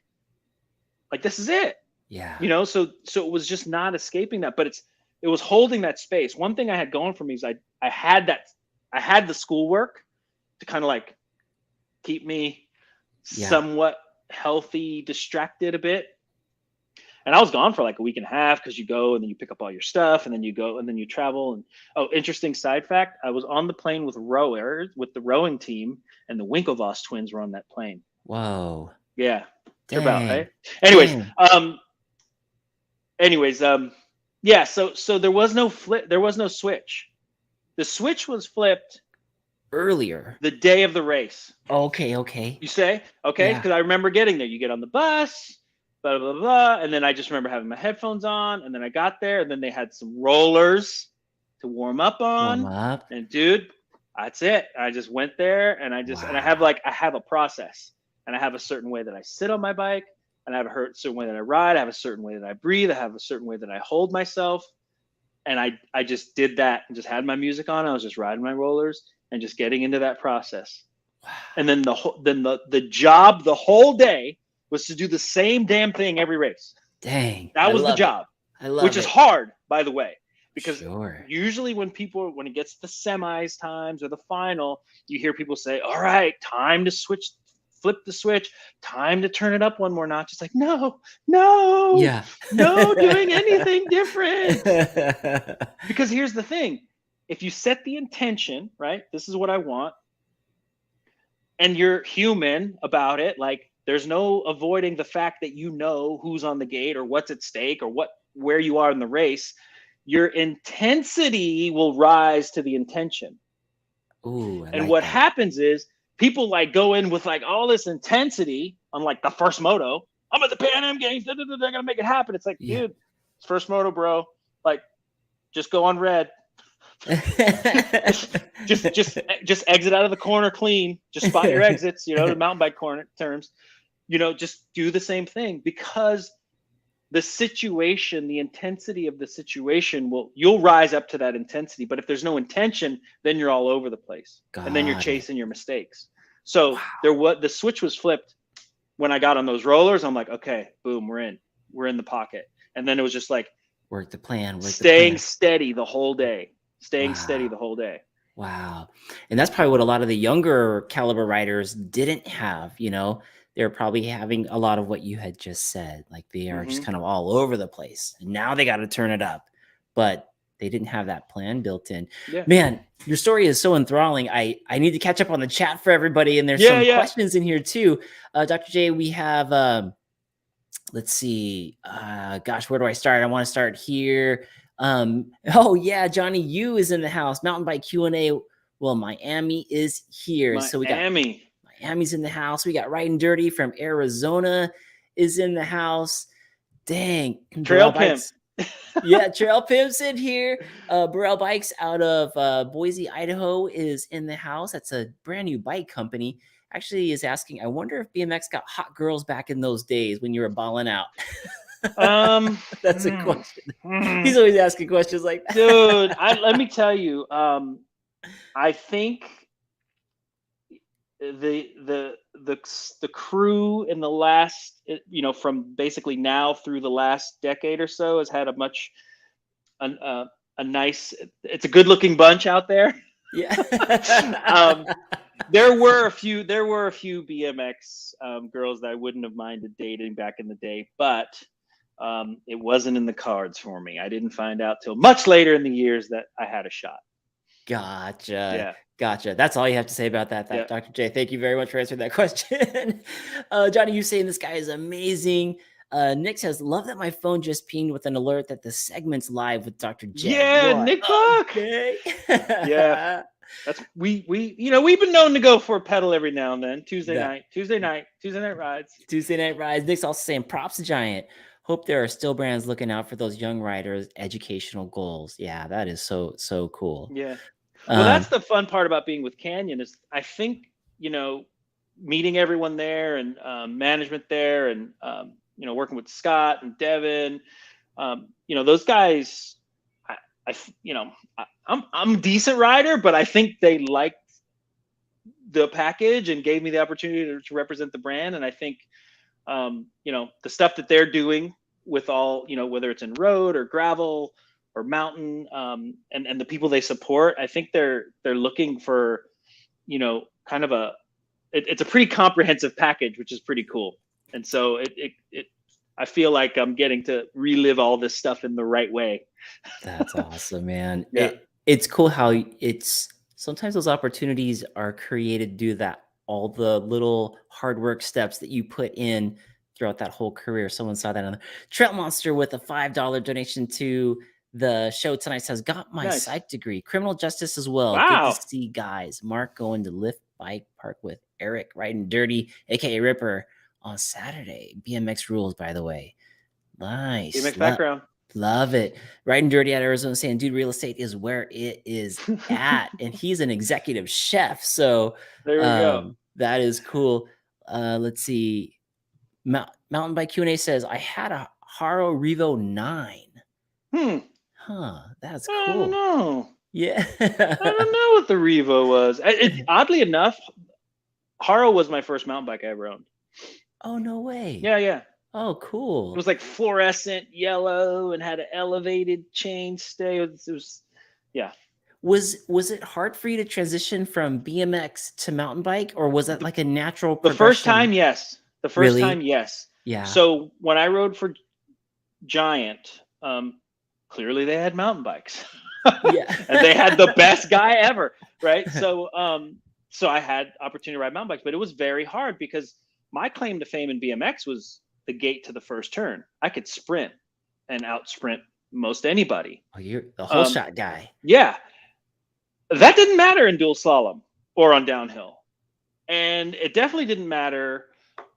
this is it. Yeah. So it was just not escaping that, but it was holding that space. One thing I had going for me is I had the schoolwork to kind of like keep me somewhat healthy, distracted a bit. And I was gone for like a week and a half, because you go and then you pick up all your stuff, and then you go and then you travel. And interesting side fact, I was on the plane with the rowing team, and the Winklevoss twins were on that plane. Whoa. Yeah. Dang. About, right? Anyways, yeah, so there was no flip, there was no switch. The switch was flipped earlier, the day of the race. Okay. You say? Okay, because I remember getting there. You get on the bus, blah, blah, blah, and then I just remember having my headphones on, and then I got there, and then they had some rollers to warm up on. And dude, that's it. I just went there, and and I have a process, and I have a certain way that I sit on my bike, and I have a certain way that I ride. I have a certain way that I breathe. I have a certain way that I hold myself. And I just did that and just had my music on. I was just riding my rollers and just getting into that process. Wow. And then the job the whole day was to do the same damn thing every race. Dang. That was the job. I love it. Which is hard, by the way, because usually when it gets to the semis times or the final, you hear people say, all right, time to flip the switch, time to turn it up one more notch. It's like, no, doing anything different. Because here's the thing. If you set the intention, right, this is what I want, and you're human about it, like there's no avoiding the fact that you know who's on the gate or what's at stake or where you are in the race, your intensity will rise to the intention. Ooh, and what happens is people like go in with like all this intensity on like the first moto. I'm at the PanAm Games. They're gonna make it happen. It's like, dude, it's first moto, bro. Like, just go on red. just exit out of the corner clean. Just spot your exits. The mountain bike corner terms. Just do the same thing, because the situation, the intensity of the situation you'll rise up to that intensity. But if there's no intention, then you're all over the place. And then you're chasing your mistakes. So the switch was flipped when I got on those rollers. I'm like, okay, boom, we're in the pocket. And then it was just like, work the plan, staying steady the whole day. Wow. And that's probably what a lot of the younger caliber riders didn't have, They're probably having a lot of what you had just said. Like they are just kind of all over the place. And now they got to turn it up. But they didn't have that plan built in. Yeah. Man, your story is so enthralling. I need to catch up on the chat for everybody. And there's some questions in here too. Dr. J, we have, let's see. Gosh, where do I start? I want to start here. Johnny U is in the house. Mountain Bike Q&A. Well, Miami is here. So we got Miami's in the house. We got Riding Dirty from Arizona is in the house. Dang. Trail Pimp. Trail Pimp's in here. Burrell Bikes out of Boise, Idaho is in the house. That's a brand new bike company. Actually is asking, I wonder if BMX got hot girls back in those days when you were balling out. That's a question. He's always asking questions like that. Dude, let me tell you, I think the crew in the last, from basically now through the last decade or so has had a nice, it's a good looking bunch out there. Yeah. There were a few BMX girls that I wouldn't have minded dating back in the day, but it wasn't in the cards for me. I didn't find out till much later in the years that I had a shot. Gotcha. Yeah. Gotcha. That's all you have to say about that, Yeah. Dr. J. Thank you very much for answering that question. Johnny, you saying this guy is amazing. Nick says, love that my phone just pinged with an alert that the segment's live with Dr. J. Yeah, What Nick up, Buck. Jay? Yeah. That's we we've been known to go for a pedal every now and then. Tuesday night rides. Tuesday night rides. Nick's also saying props to Giant. Hope there are still brands looking out for those young riders' educational goals. Yeah, that is so cool. Yeah. Well, that's the fun part about being with Canyon is I think, meeting everyone there and management there and, working with Scott and Devin, those guys, I'm a decent rider, but I think they liked the package and gave me the opportunity to represent the brand. And I think, the stuff that they're doing with all, whether it's in road or gravel or mountain, and the people they support, I think they're looking for, kind of it's a pretty comprehensive package, which is pretty cool. And so I feel like I'm getting to relive all this stuff in the right way. That's awesome, man. Yeah. It's cool how sometimes those opportunities are created due to that, all the little hard work steps that you put in throughout that whole career. Someone saw that on the Trail Monster with a $5 donation to the show tonight says, got my psych degree, criminal justice as well. Wow. Good to see guys. Mark going to Lift Bike Park with Eric riding dirty, aka Ripper, on Saturday. BMX rules, by the way. Nice. BMX background. Love it. Riding dirty out of Arizona saying, dude, real estate is where it is at. And he's an executive chef. So there we go. That is cool. Let's see. Mountain Bike Q&A says, I had a Haro Revo 9. That's cool. I don't know. Yeah. I don't know what the Revo was. Oddly enough, Haro was my first mountain bike I ever owned. Oh, no way. Yeah. Oh, cool. It was like fluorescent yellow and had an elevated chainstay. It was yeah. Was it hard for you to transition from BMX to mountain bike, or was that like a natural progression? The first time, yes. The first time, yes. Yeah. So when I rode for Giant, clearly they had mountain bikes. Yeah. And they had the best guy ever, right? So so I had opportunity to ride mountain bikes, but it was very hard because my claim to fame in BMX was the gate to the first turn. I could sprint and out sprint most anybody. Oh, you're the whole shot guy. Yeah. That didn't matter in dual slalom or on downhill. And it definitely didn't matter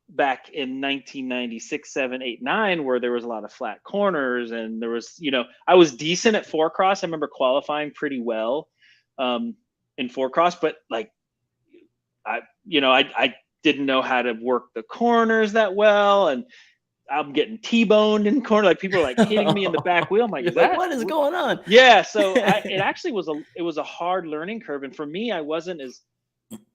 back in 1996, 7, 8, 9, where there was a lot of flat corners and there was, I was decent at four cross. I remember qualifying pretty well in four cross, but like, I didn't know how to work the corners that well. And I'm getting T-boned in corner. Like people are like hitting me in the back wheel. I'm like, what is going on? Yeah. So it actually was a hard learning curve. And for me, I wasn't as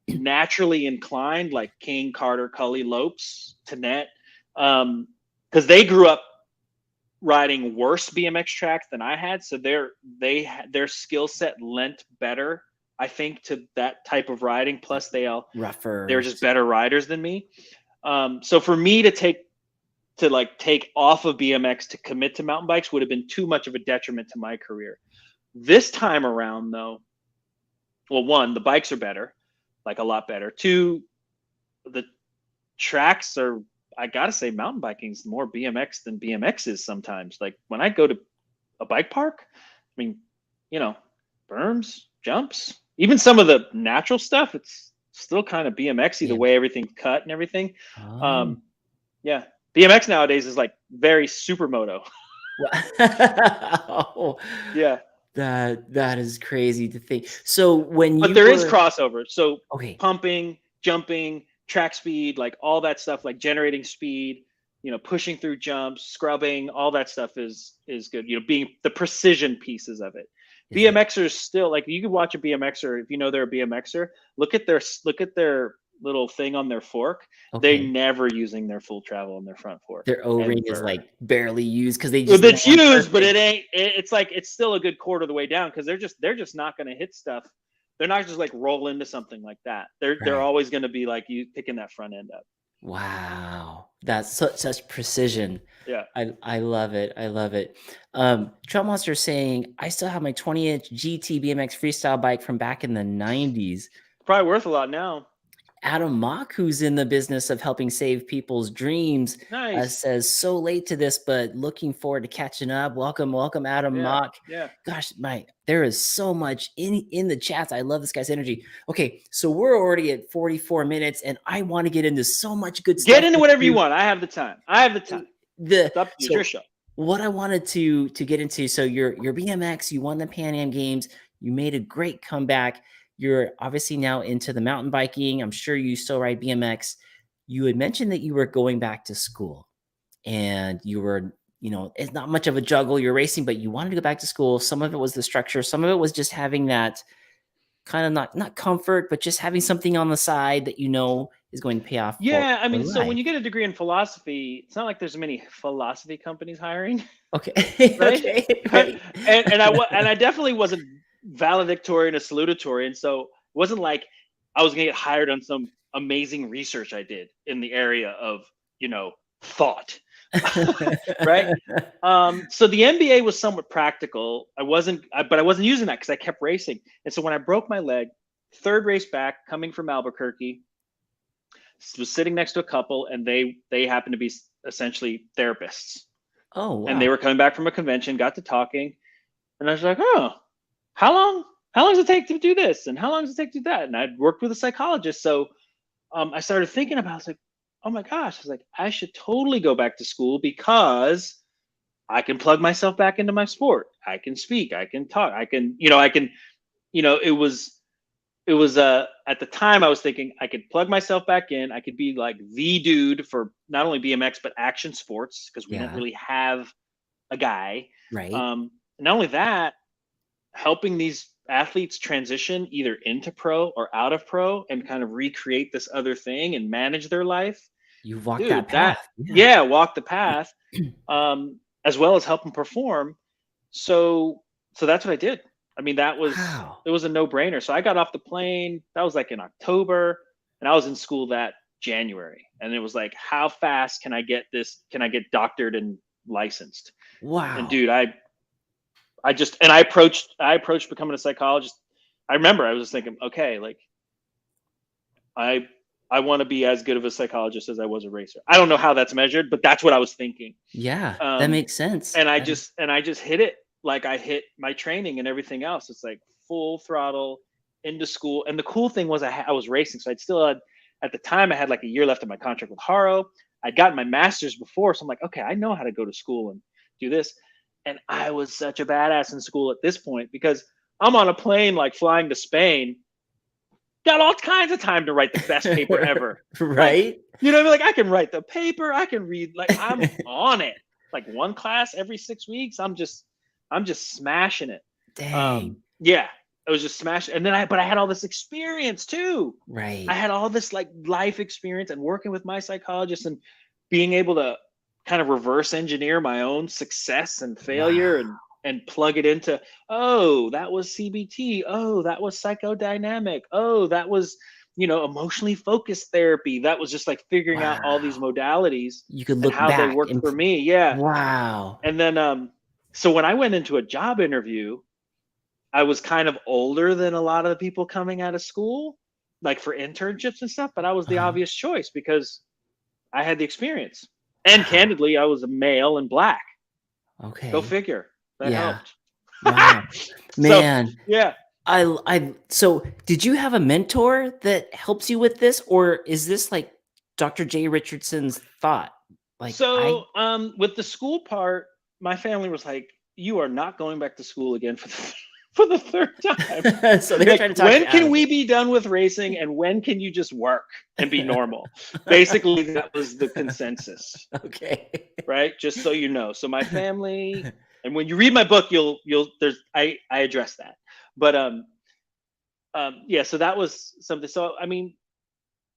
naturally inclined like King, Carter, Cully, Lopes, Tanet, because they grew up riding worse BMX tracks than I had. So their skill set lent better, I think, to that type of riding. Plus they're just better riders than me. So for me to take off of BMX to commit to mountain bikes would have been too much of a detriment to my career. This time around though, well, one, the bikes are better, like a lot better. Two, the tracks are, I gotta say, mountain biking is more BMX than BMX is sometimes. Like when I go to a bike park, I mean, berms, jumps, even some of the natural stuff, it's still kind of BMX-y, the way everything's cut and everything. Yeah. BMX nowadays is like very supermoto. Yeah. That is crazy to think. So but there is crossover. So pumping, jumping, track speed, like all that stuff, like generating speed, pushing through jumps, scrubbing, all that stuff is good. Being the precision pieces of it. BMXers still, like, you could watch a BMXer, if they're a BMXer, look at their little thing on their fork. They're never using their full travel on their front fork. Their O-ring is like barely used because it's used, but it ain't. It's like it's still a good quarter of the way down because they're just not going to hit stuff. They're not just like roll into something like that. They're always going to be like you picking that front end up. Wow. That's such precision. Yeah. I love it. I love it. Trail Monster saying, I still have my 20-inch GT BMX freestyle bike from back in the 90s. Probably worth a lot now. Adam Mock, who's in the business of helping save people's dreams, Nice. says, so late to this, but looking forward to catching up. Welcome, welcome, Adam Yeah. Mock. Yeah. Gosh, there is so much in the chats. I love this guy's energy. Okay, so we're already at 44 minutes, and I want to get into so much good stuff. Get into whatever you want. I have the time. I have the time. It's up to you. It's your show. What I wanted to get into, so your BMX, you won the PanAm Games, you made a great comeback. You're obviously now into the mountain biking. I'm sure you still ride BMX. You had mentioned that you were going back to school and you were, it's not much of a juggle. You're racing, but you wanted to go back to school. Some of it was the structure. Some of it was just having that kind of not comfort, but just having something on the side that is going to pay off. Yeah, I mean, so when you get a degree in philosophy, it's not like there's many philosophy companies hiring. Okay. Right? Okay. Right. and I definitely wasn't valedictorian or salutatory, and so it wasn't like I was gonna get hired on some amazing research I did in the area of thought. Right. So the MBA was somewhat practical. But I wasn't using that because I kept racing. And so when I broke my leg, third race back, coming from Albuquerque, was sitting next to a couple, and they happened to be essentially therapists. Oh, wow. And they were coming back from a convention, got to talking, and I was like, oh, how long does it take to do this? And how long does it take to do that? And I'd worked with a psychologist. So I started thinking about it. I was like, oh my gosh, I was like, I should totally go back to school because I can plug myself back into my sport. I can speak, I can talk, it was at the time I was thinking I could plug myself back in. I could be like the dude for not only BMX, but action sports, because we didn't really have a guy. Right. Not only that, helping these athletes transition either into pro or out of pro and kind of recreate this other thing and manage their life. You've walked that path. Walk the path, as well as help them perform. So that's what I did. I mean, it was a no-brainer. So I got off the plane. That was like in October, and I was in school that January. And it was like, how fast can I get this? Can I get doctored and licensed? Wow. And dude, I approached becoming a psychologist. I remember I was just thinking, okay, like I want to be as good of a psychologist as I was a racer. I don't know how that's measured, but that's what I was thinking. Yeah, that makes sense. And I just hit it like I hit my training and everything else. It's like full throttle into school. And the cool thing was I was racing, so at the time I had like a year left of my contract with Haro. I'd gotten my master's before, so I'm like, okay, I know how to go to school and do this. And I was such a badass in school at this point because I'm on a plane like flying to Spain. Got all kinds of time to write the best paper ever. Right? Like, you know what I mean? Like I can write the paper, I can read, like I'm on it. Like one class every 6 weeks. I'm just smashing it. Dang. Yeah. I was just smashing. And then but I had all this experience too. Right. I had all this like life experience and working with my psychologist and being able to kind of reverse engineer my own success and failure and plug it into, oh, that was CBT. Oh, that was psychodynamic. Oh, that was, emotionally focused therapy. That was just like figuring out all these modalities. You could look how back they worked for me. Yeah. Wow. And then, so when I went into a job interview, I was kind of older than a lot of the people coming out of school, like for internships and stuff, but I was the obvious choice because I had the experience. And candidly, I was a male and black. Okay. Go figure. That helped. Wow. Man. So, yeah. So did you have a mentor that helps you with this, or is this like Dr. J. Richardson's thought? Like, with the school part, my family was like, you are not going back to school again for the third time. So they're trying to talk when can we be done with racing and when can you just work and be normal? Basically, that was the consensus. Okay. Right? Just so you know. So my family, and when you read my book, I address that. But yeah, so that was something. So I mean,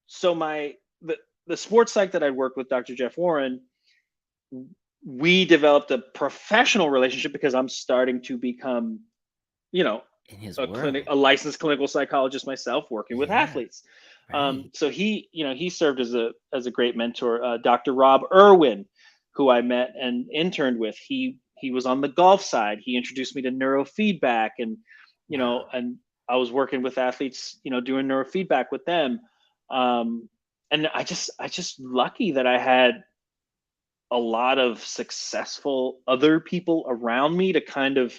so the sports psych that I worked with Dr. Jeff Warren, we developed a professional relationship because I'm starting to become, a licensed clinical psychologist myself, working with athletes. Right. So he served as a great mentor. Dr. Rob Irwin, who I met and interned with, he was on the golf side. He introduced me to neurofeedback, and Wow. and I was working with athletes, doing neurofeedback with them. And I just lucky that I had a lot of successful other people around me to kind of,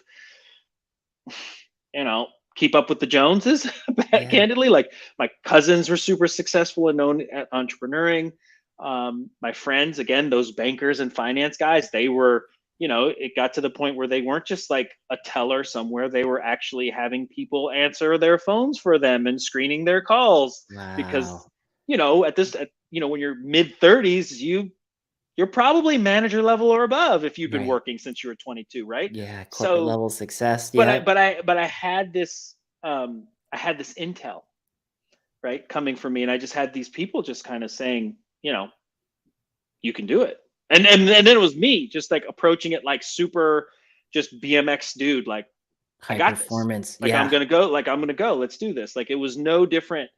you know, keep up with the Joneses, Yeah. candidly. Like my cousins were super successful and known at entrepreneuring. My friends, again, those bankers and finance guys, they were, it got to the point where they weren't just like a teller somewhere. They were actually having people answer their phones for them and screening their calls because, Wow. when you're mid 30s, you're probably manager level or above if you've been Right. working since you were 22, right? Yeah. Corporate So, level success. but I, Yep. but I, but I had this, I had this intel, right, coming from me, and I just had these people just kind of saying, you can do it, and then it was me just like approaching it like super, just BMX dude, like I High got this, performance. like Yeah. I'm gonna go, let's do this. Like it was no different.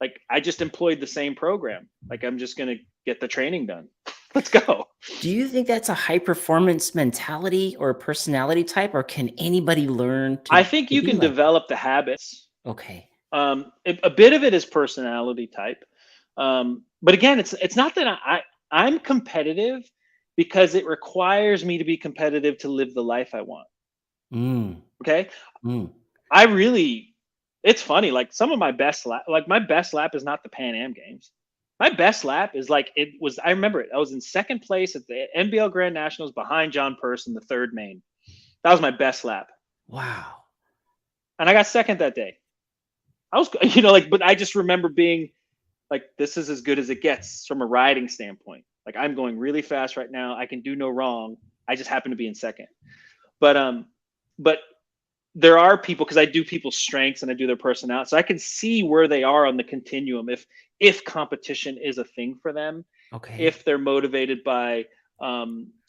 Like I just employed the same program. Like I'm just gonna get the training done. Let's go. Do you think that's a high performance mentality or personality type, or can anybody learn I think to you be can like that? develop the habits. Okay. A bit of it is personality type, but again, it's not that I'm competitive because it requires me to be competitive to live the life I want. Mm, Okay, mm. I really, it's funny. Like some of my best lap, like my best lap is not the PanAm Games. My best lap is like it was. I remember it. I was in second place at the NBL Grand Nationals behind John Person, the third main. That was my best lap, Wow. and I got second that day. I was, like, but I just remember being like, this is as good as it gets from a riding standpoint. Like I'm going really fast right now. I can do no wrong. I just happen to be in second. But but there are people, because I do people's strengths and I do their personality, so I can see where they are on the continuum. If competition is a thing for them, Okay. if they're motivated by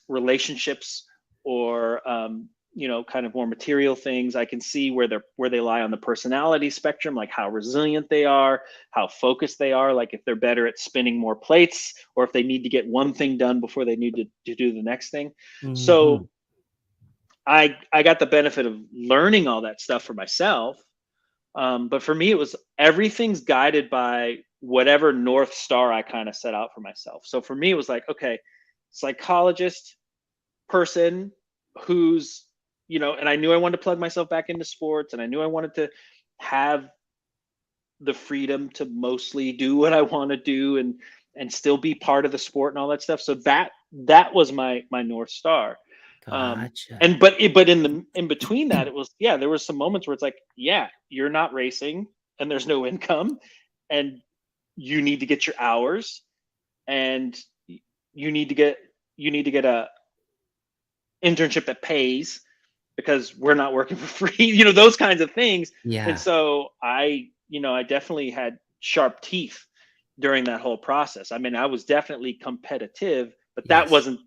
relationships or kind of more material things, I can see where they lie on the personality spectrum, like how resilient they are, how focused they are, like if they're better at spinning more plates or if they need to get one thing done before they need to do the next thing. Hmm. So I got the benefit of learning all that stuff for myself. But for me, it was everything's guided by whatever North Star I kind of set out for myself. So for me, it was like, okay, psychologist, person who's, and I knew I wanted to plug myself back into sports, and I knew I wanted to have the freedom to mostly do what I want to do and still be part of the sport and all that stuff. So that was my North Star. um Gotcha. and but in between that, it was, yeah, there was some moments where it's like, yeah, you're not racing and there's no income, and you need to get your hours, and you need to get a internship that pays because we're not working for free, those kinds of things. And Yeah. so I definitely had sharp teeth during that whole process. I mean, I was definitely competitive, but that Yes. wasn't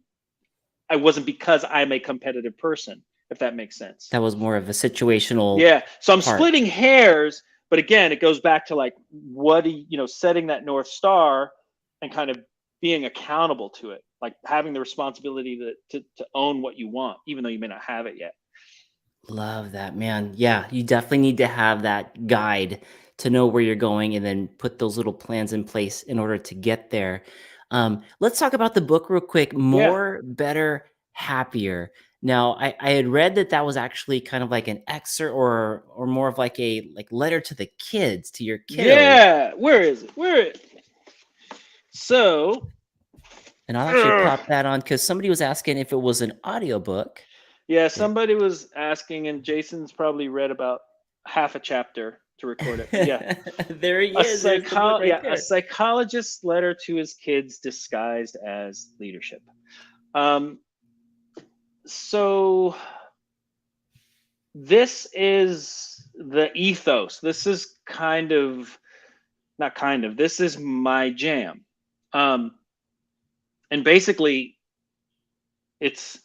I wasn't because I'm a competitive person, if that makes sense. That was more of a situational Yeah. So I'm part. splitting hairs, but again, it goes back to like, what do setting that North Star and kind of being accountable to it, like having the responsibility to own what you want, even though you may not have it yet. Love that, man. Yeah, you definitely need to have that guide to know where you're going and then put those little plans in place in order to get there. Let's talk about the book real quick. Yeah. More, Better, Happier. Now, I had read that that was actually kind of like an excerpt or more of like a letter to the kids, to your kiddos. Yeah. Where is it? So, And I'll actually ugh. pop that on because somebody was asking if it was an audiobook. Yeah, somebody was asking, and Jason's probably read about half a chapter to record it. But yeah, There he is. There's the book right a there. psychologist's letter to his kids disguised as leadership. Um, so this is the ethos. This is kind of not kind of. This is my jam. Um, and basically, it's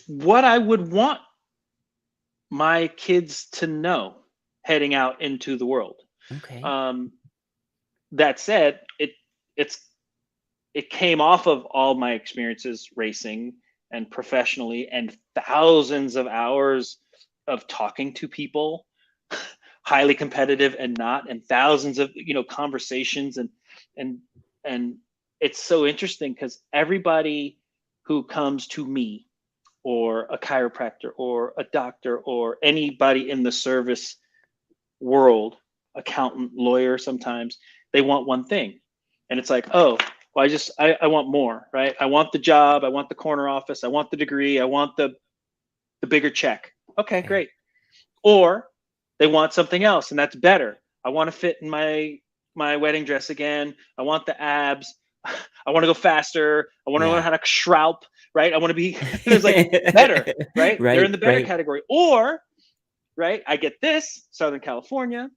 what I would want my kids to know heading out into the world. Okay. That said, it came off of all my experiences racing and professionally, and thousands of hours of talking to people, highly competitive and not, and thousands of conversations, and and it's so interesting because everybody who comes to me, or a chiropractor or a doctor or anybody in the service world, accountant, lawyer, sometimes they want one thing, and it's like, oh, well, I want more, right? I want the job, I want the corner office, I want the degree, I want the bigger check. Okay, great. Or they want something else, and that's better. I want to fit in my wedding dress again. I want the abs. I want to go faster. I want to learn how to shroup, right? I want to be there's like better, right? They're in the better category. Or, right, I get this, Southern California.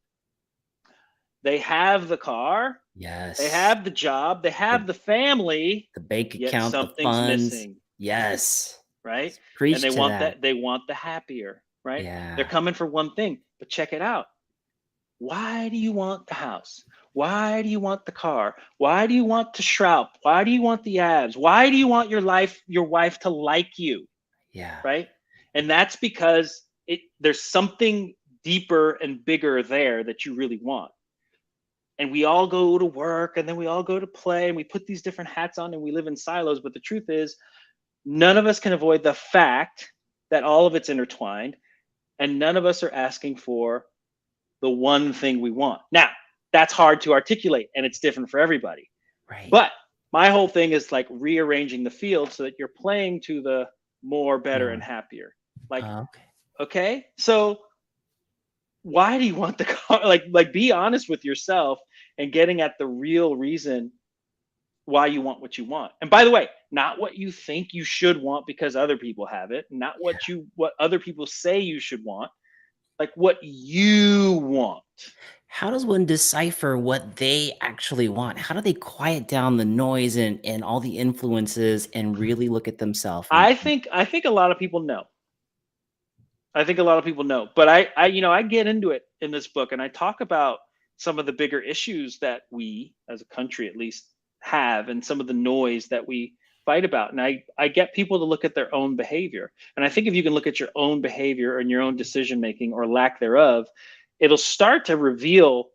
They have the car. Yes. They have the job. They have the family. The bank yet account, the something's funds. missing. Yes. Right? Preach and they to want that. They want the happier, right? Yeah. They're coming for one thing, but check it out. Why do you want the house? Why do you want the car? Why do you want to shroup? Why do you want the abs? Why do you want your wife to like you? Yeah. Right? And that's because there's something deeper and bigger there that you really want. And we all go to work, and then we all go to play, and we put these different hats on, and we live in silos. But the truth is, none of us can avoid the fact that all of it's intertwined, and none of us are asking for the one thing we want. Now, that's hard to articulate, and it's different for everybody. Right. But my whole thing is like rearranging the field so that you're playing to the more, better, and happier. Like, okay, so why do you want the car? Like be honest with yourself and getting at the real reason why you want what you want. And by the way, not what you think you should want because other people have it, not what other people say you should want, like what you want. How does one decipher what they actually want? How do they quiet down the noise and all the influences and really look at themselves? I think a lot of people know. I think a lot of people know, but I get into it in this book, and I talk about some of the bigger issues that we, as a country at least, have, and some of the noise that we fight about. And I get people to look at their own behavior. And I think if you can look at your own behavior and your own decision making or lack thereof, it'll start to reveal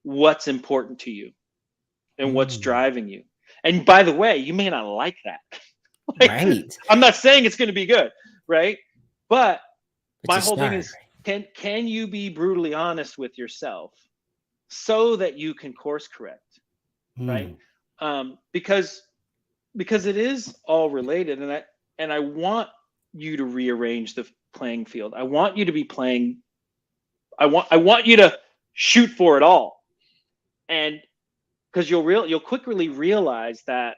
what's important to you and what's driving you. And by the way, you may not like that. Right. I'm not saying it's going to be good, right? But my whole thing is, can you be brutally honest with yourself so that you can course correct, right? Because it is all related, and I want you to rearrange the playing field. I want you to be playing. I want you to shoot for it all, and because you'll quickly realize that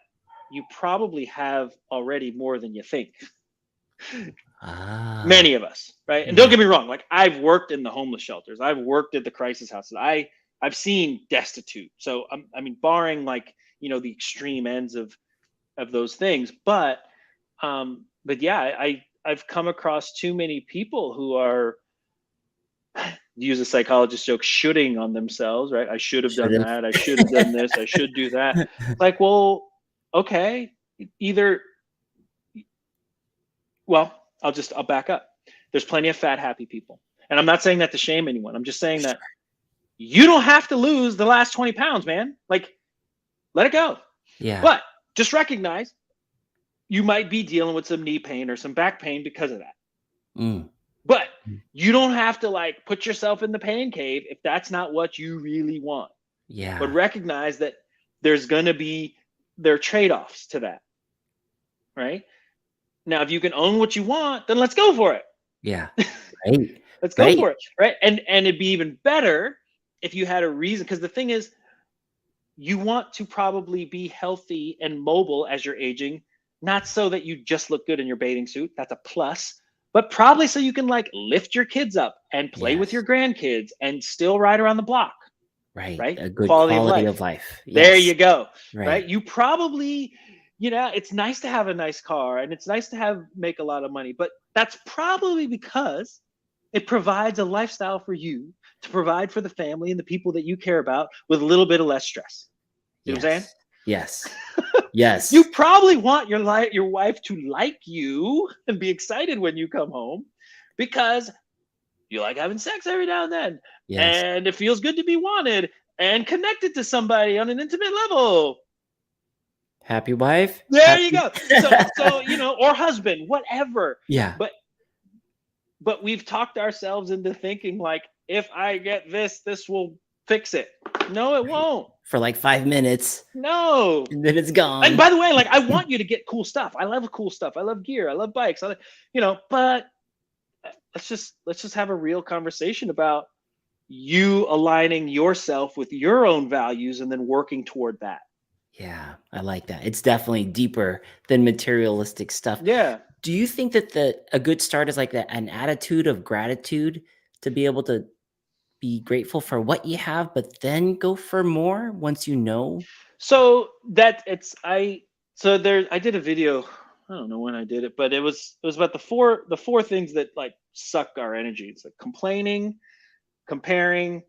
you probably have already more than you think. Many of us, right? And don't get me wrong, like I've worked in the homeless shelters, I've worked at the crisis houses, I've seen destitute. So I mean, barring like the extreme ends of those things, but yeah, I've come across too many people who are, use a psychologist joke, shooting on themselves, right? I should have done that. I should have done this. I should do that. Like, well, okay, well, I'll back up. There's plenty of fat, happy people. And I'm not saying that to shame anyone. I'm just saying that you don't have to lose the last 20 pounds, man. Like, let it go. Yeah. But just recognize you might be dealing with some knee pain or some back pain because of that. But you don't have to like put yourself in the pain cave if that's not what you really want. Yeah. But recognize that there are trade-offs to that. Right? Now, if you can own what you want, then let's go for it. Yeah. Right. Let's go for it. Right. And it'd be even better if you had a reason, because the thing is, you want to probably be healthy and mobile as you're aging, not so that you just look good in your bathing suit. That's a plus. But probably so you can like lift your kids up and play with your grandkids and still ride around the block. Right. A good quality of life. Yes. There you go. Right. You probably, it's nice to have a nice car and it's nice to make a lot of money, but that's probably because it provides a lifestyle for you to provide for the family and the people that you care about with a little bit of less stress. You know what I'm saying? Yes. Yes. You probably want your wife to like you and be excited when you come home because you like having sex every now and then. Yes. And it feels good to be wanted and connected to somebody on an intimate level. Happy wife. There you go. So or husband, whatever. Yeah. But we've talked ourselves into thinking like, if I get this will fix it. No, it won't. For like 5 minutes. No. And then it's gone. And by the way, like I want you to get cool stuff. I love cool stuff. I love gear. I love bikes. But let's just have a real conversation about you aligning yourself with your own values and then working toward that. Yeah, I like that. It's definitely deeper than materialistic stuff. Yeah. Do you think that a good start is like an attitude of gratitude to be able to be grateful for what you have, but then go for more once you know? So I did a video, I don't know when I did it, but it was about the four things that like suck our energy. It's like complaining, comparing,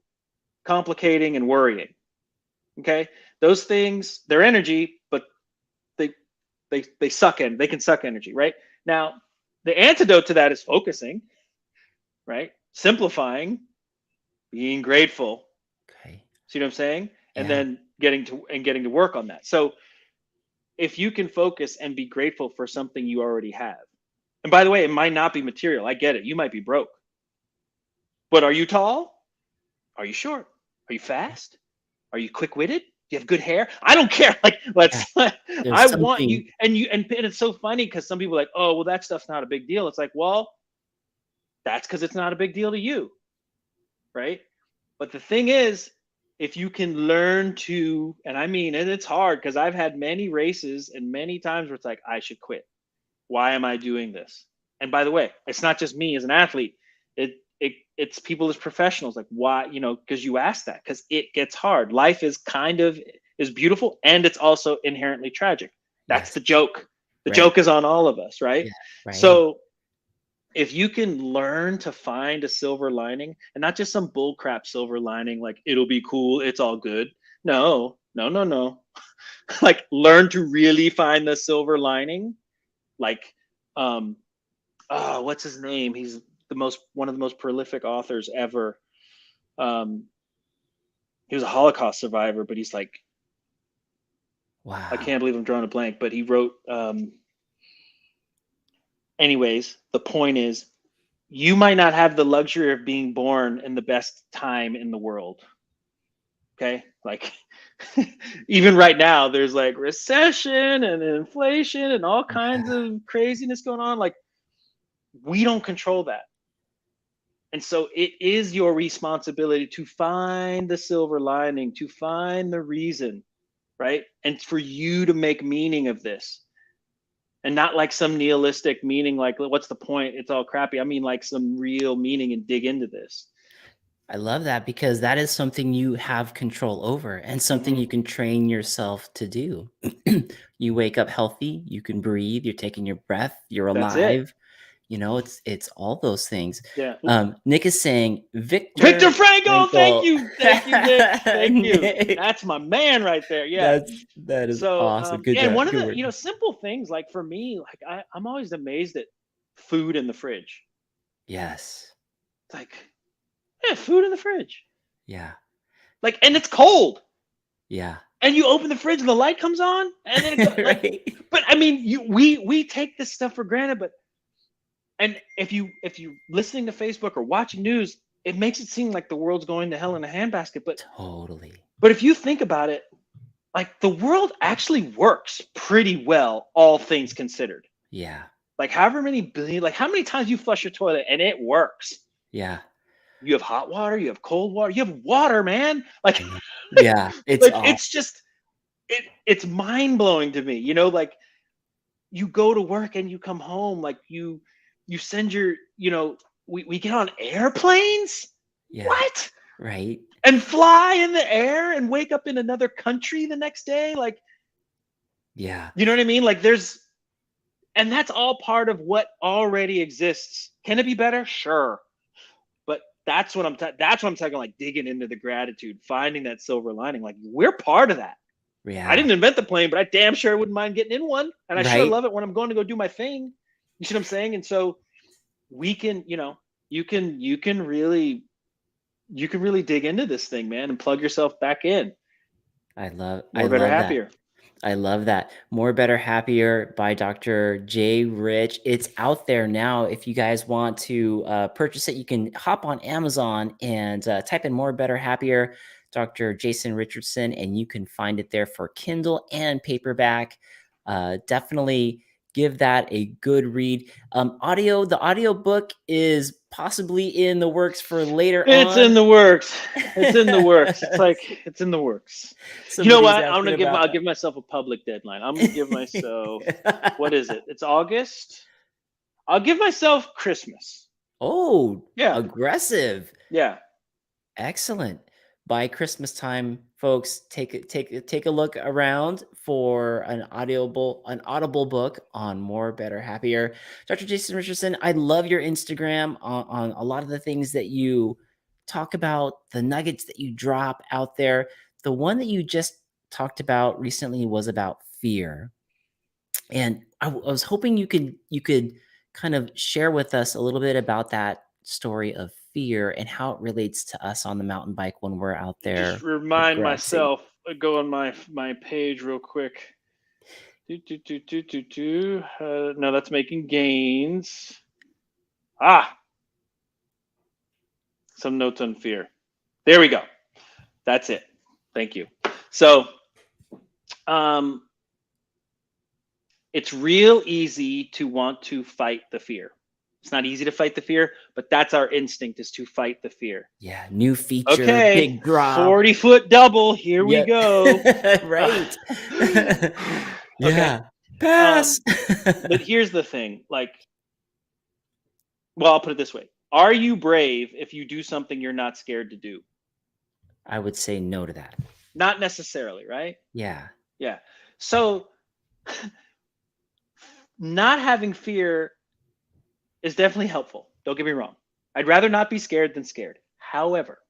complicating, and worrying. Okay? Those things, they're energy, but they suck in. They can suck energy, right? Now, the antidote to that is focusing, right? Simplifying, being grateful. Okay. See what I'm saying? And then getting to work on that. So if you can focus and be grateful for something you already have. And by the way, it might not be material. I get it. You might be broke. But are you tall? Are you short? Are you fast? Are you quick-witted? Do you have good hair? I don't care. Like, I want you. And it's so funny because some people are like, oh, well, that stuff's not a big deal. It's like, well, that's because it's not a big deal to you. Right? But the thing is, if you can learn to, and it's hard because I've had many races and many times where it's like, I should quit. Why am I doing this? And by the way, it's not just me as an athlete. It's people as professionals. Like, why? Because you ask that, because it gets hard. Life is is beautiful, and it's also inherently tragic. That's the joke. The joke is on all of us, right? Yeah, right. So if you can learn to find a silver lining, and not just some bullcrap silver lining, like it'll be cool, it's all good. No. Like, learn to really find the silver lining. Like, what's his name? He's one of the most prolific authors ever. He was a Holocaust survivor, but he's like, wow. I can't believe I'm drawing a blank, but he wrote, anyways, the point is, you might not have the luxury of being born in the best time in the world. Okay? Like, even right now, there's like recession and inflation and all kinds of craziness going on. Like, we don't control that. And so it is your responsibility to find the silver lining, to find the reason, right? And for you to make meaning of this. And not like some nihilistic meaning, like, what's the point? It's all crappy. I mean, like some real meaning, and dig into this. I love that, because that is something you have control over and something you can train yourself to do. You wake up healthy, you can breathe, you're taking your breath, you're alive. It's all those things. Yeah. Nick is saying Victor Franco. Thank you, Nick. Thank you. That's my man right there. Yeah. That is awesome. Good job. And one of the simple things, like for me, like I'm always amazed at food in the fridge. Yes. It's like, food in the fridge. Yeah. Like, and it's cold. Yeah. And you open the fridge and the light comes on, and then it goes, right. But I mean, we take this stuff for granted, but. And if you listening to Facebook or watching news, it makes it seem like the world's going to hell in a handbasket. But totally. But if you think about it, like, the world actually works pretty well, all things considered. Yeah. Like, however many billion, like how many times you flush your toilet and it works. Yeah. You have hot water, you have cold water, you have water, man. Like, yeah, it's like, it's just it's mind blowing to me. Like, you go to work and you come home, like you send your, we get on airplanes. Yeah. What? Right. And fly in the air and wake up in another country the next day. Like, yeah. You know what I mean? Like, and that's all part of what already exists. Can it be better? Sure. But that's what I'm talking, like digging into the gratitude, finding that silver lining. Like, we're part of that. Yeah. I didn't invent the plane, but I damn sure wouldn't mind getting in one. And I sure Right. love it when I'm going to go do my thing. You see what I'm saying? And so we can, you can really dig into this thing, man, and plug yourself back in. More, better, happier. I love that. More, Better, Happier by Dr. J. Rich. It's out there now. If you guys want to purchase it, you can hop on Amazon and type in More, Better, Happier, Dr. Jason Richardson, and you can find it there for Kindle and paperback. Definitely give that a good read. The audio book is possibly in the works for later on. It's in the works. It's in the works. It's in the works. You know what? I'll give myself a public deadline. I'm gonna give myself what is it? It's August. I'll give myself Christmas. Oh, yeah. Aggressive. Yeah. Excellent. By Christmas time, folks, take a look around for an audible book on More, Better, Happier. Dr. Jason Richardson, I love your Instagram on a lot of the things that you talk about, the nuggets that you drop out there. The one that you just talked about recently was about fear. And I was hoping you could kind of share with us a little bit about that story of fear and how it relates to us on the mountain bike when we're out there. Just remind myself, go on my page real quick. No, that's making gains. Some notes on fear. There we go. That's it. Thank you. So, it's real easy to want to fight the fear. It's not easy to fight the fear, but that's our instinct, is to fight the fear. Yeah, new feature, okay, big drop. 40-foot double, here we go. Right. Okay. Yeah. Pass. But here's the thing, like, well, I'll put it this way. Are you brave if you do something you're not scared to do? I would say no to that. Not necessarily, right? Yeah. Yeah. So not having fear is definitely helpful. Don't get me wrong. I'd rather not be scared than scared. However,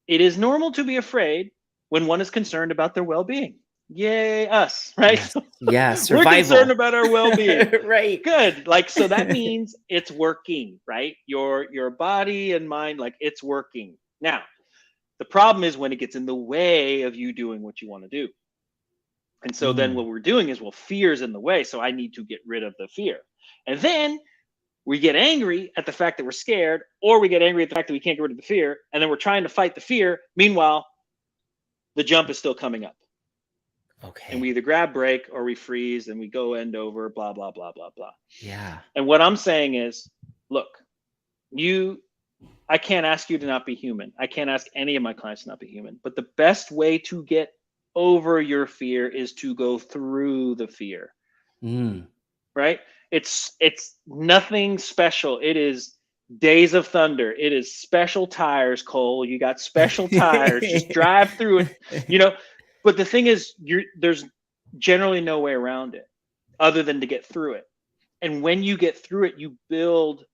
it is normal to be afraid when one is concerned about their well-being. Yay, us, right? Yes. Survival. We're concerned about our well-being. Right. Good. Like, so that means it's working, right? Your body and mind, like, it's working. Now, the problem is when it gets in the way of you doing what you want to do. And so then what we're doing is, well, fear's in the way, so I need to get rid of the fear. And then we get angry at the fact that we're scared, or we get angry at the fact that we can't get rid of the fear, and then we're trying to fight the fear. Meanwhile, the jump is still coming up. Okay. And we either grab brake or we freeze and we go end over, blah, blah, blah, blah, blah. Yeah. And what I'm saying is, look, I can't ask you to not be human. I can't ask any of my clients to not be human. But the best way to get over your fear is to go through the fear. Right? It's nothing special. It is days of thunder. It is special tires, Cole. You got special tires. Just drive through it. But the thing is, there's generally no way around it other than to get through it. And when you get through it, you build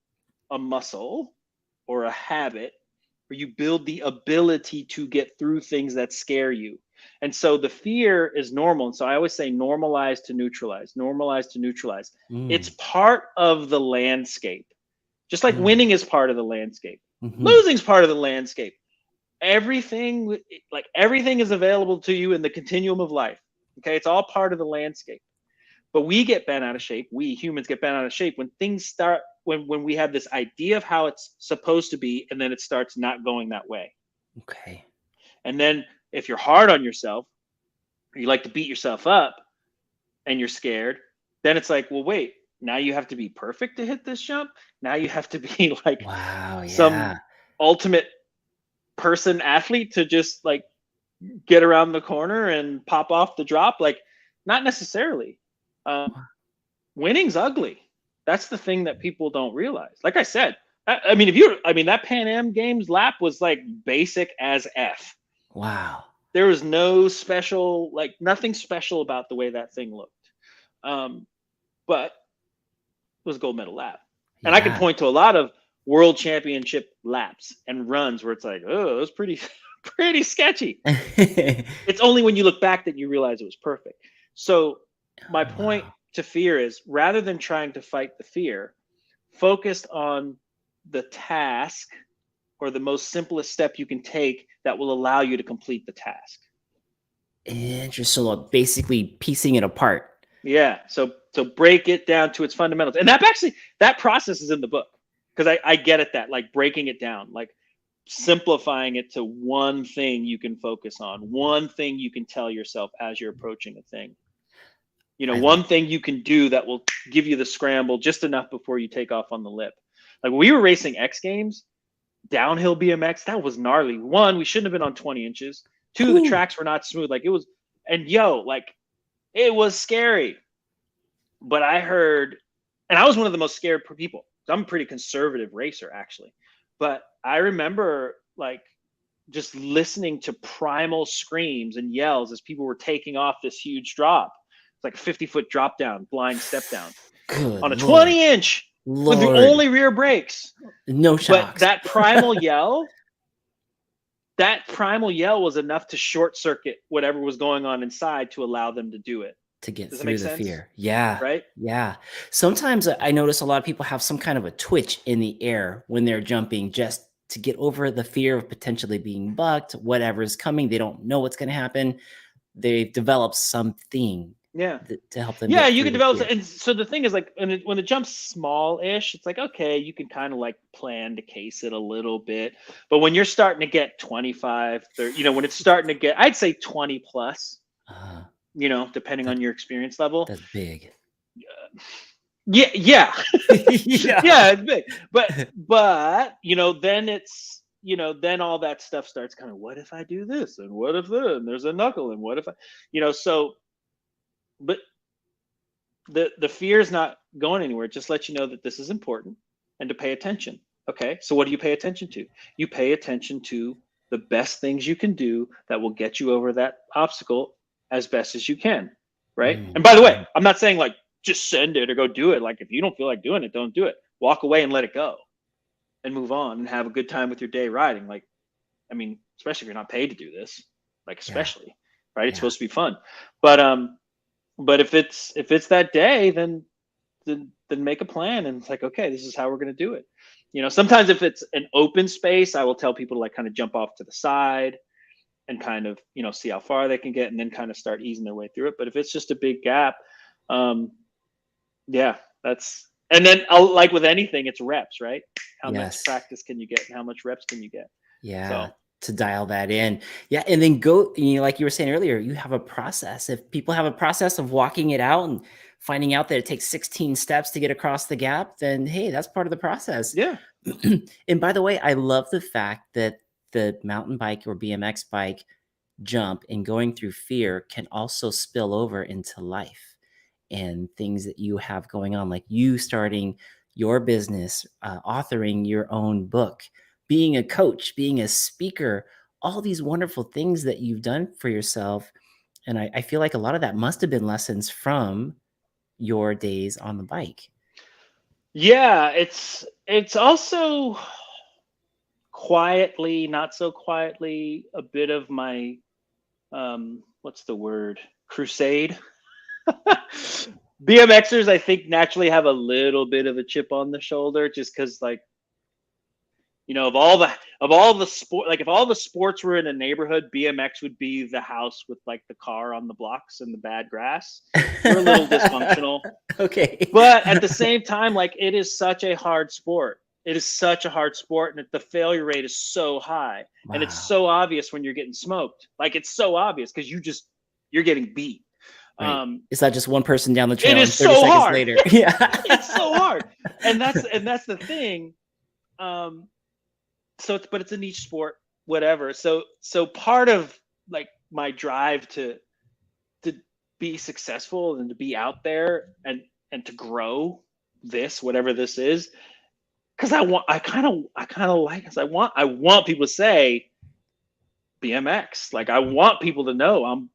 a muscle or a habit, or you build the ability to get through things that scare you. And so the fear is normal. And so I always say normalize to neutralize, normalize to neutralize. It's part of the landscape. Just like winning is part of the landscape. Losing is part of the landscape. Everything is available to you in the continuum of life. Okay, it's all part of the landscape. But we get bent out of shape. We humans get bent out of shape when things start, when we have this idea of how it's supposed to be, and then it starts not going that way. Okay. And then if you're hard on yourself, or you like to beat yourself up, and you're scared, then it's like, well, wait, now you have to be perfect to hit this jump. Now you have to be like some ultimate person athlete to just like get around the corner and pop off the drop. Like, not necessarily. Winning's ugly. That's the thing that people don't realize. Like I said, that PanAm Games lap was like basic as F. Wow. There was no special, like nothing special about the way that thing looked. But it was a gold medal lap. And I can point to a lot of World Championship laps and runs where it's like, oh, it was pretty sketchy. It's only when you look back that you realize it was perfect. So my point to fear is, rather than trying to fight the fear, focused on the task or the most simplest step you can take that will allow you to complete the task. Interesting. So basically piecing it apart. Yeah. So break it down to its fundamentals. And that process is in the book, because I get at that, like breaking it down, like simplifying it to one thing you can focus on, one thing you can tell yourself as you're approaching a thing. You know, one thing you can do that will give you the scramble just enough before you take off on the lip. Like when we were racing X Games, downhill BMX, that was gnarly. One, we shouldn't have been on 20 inches. Two, the tracks were not smooth. Like it was, and like it was scary. But I heard, and I was one of the most scared people. I'm a pretty conservative racer, actually. But I remember like just listening to primal screams and yells as people were taking off this huge drop. It's like a 50-foot drop down, blind step down on a 20-inch with the only rear brakes. No shocks. But that primal yell was enough to short circuit whatever was going on inside to allow them to do it. To get through the fear. Yeah. Right? Yeah. Sometimes I notice a lot of people have some kind of a twitch in the air when they're jumping, just to get over the fear of potentially being bucked, whatever is coming. They don't know what's going to happen. They develop something to help them. Yeah, you can develop. And so the thing is, like, when the jump's small-ish, it's like, okay, you can kind of like plan to case it a little bit. But when you're starting to get 25, 30, you know, when it's starting to get, I'd say 20 plus, you know, depending on your experience level. That's big. Yeah. Yeah, it's big. But, you know, then it's, you know, then all that stuff starts kind of, what if I do this? And what if and there's a knuckle? And what if I, you know, so, but the fear is not going anywhere. It just lets you know that this is important and to pay attention. Okay. So what do you pay attention to? You pay attention to the best things you can do that will get you over that obstacle as best as you can. Right. And by the way, I'm not saying like, just send it or go do it. Like if you don't feel like doing it, don't do it. Walk away and let it go and move on and have a good time with your day riding. Like, I mean, especially if you're not paid to do this, like, especially, right? It's supposed to be fun. But if it's that day, then make a plan. And it's like, okay, this is how we're going to do it. You know, sometimes if it's an open space, I will tell people to like kind of jump off to the side and kind of, you know, see how far they can get and then kind of start easing their way through it. But if it's just a big gap, and then like with anything, it's reps, right? How much practice can you get and how much reps can you get? To dial that in. And then go, you know, like you were saying earlier, you have a process. If people have a process of walking it out and finding out that it takes 16 steps to get across the gap, then hey, that's part of the process. And by the way, I love the fact that the mountain bike or BMX bike jump and going through fear can also spill over into life and things that you have going on, like you starting your business, authoring your own book, being a coach, being a speaker, all these wonderful things that you've done for yourself. And I feel like a lot of that must have been lessons from your days on the bike. Yeah, it's also quietly, not so quietly, a bit of my, what's the word? Crusade. BMXers, I think, naturally have a little bit of a chip on the shoulder, just because, like, you know, of all the sport, like if all the sports were in a neighborhood, BMX would be the house with like the car on the blocks and the bad grass. We're a little dysfunctional. Okay. But at the same time, like, it is such a hard sport. It is such a hard sport, and the failure rate is so high. And it's so obvious when you're getting smoked. Like, it's so obvious because you're getting beat. Right. It's not just one person down the trail. It is so hard. Later. It's so hard, and that's the thing. So it's a niche sport, whatever. So part of like my drive to be successful and to be out there and to grow this, whatever this is, because I kind of like this. I want people to say BMX. Like, I want people to know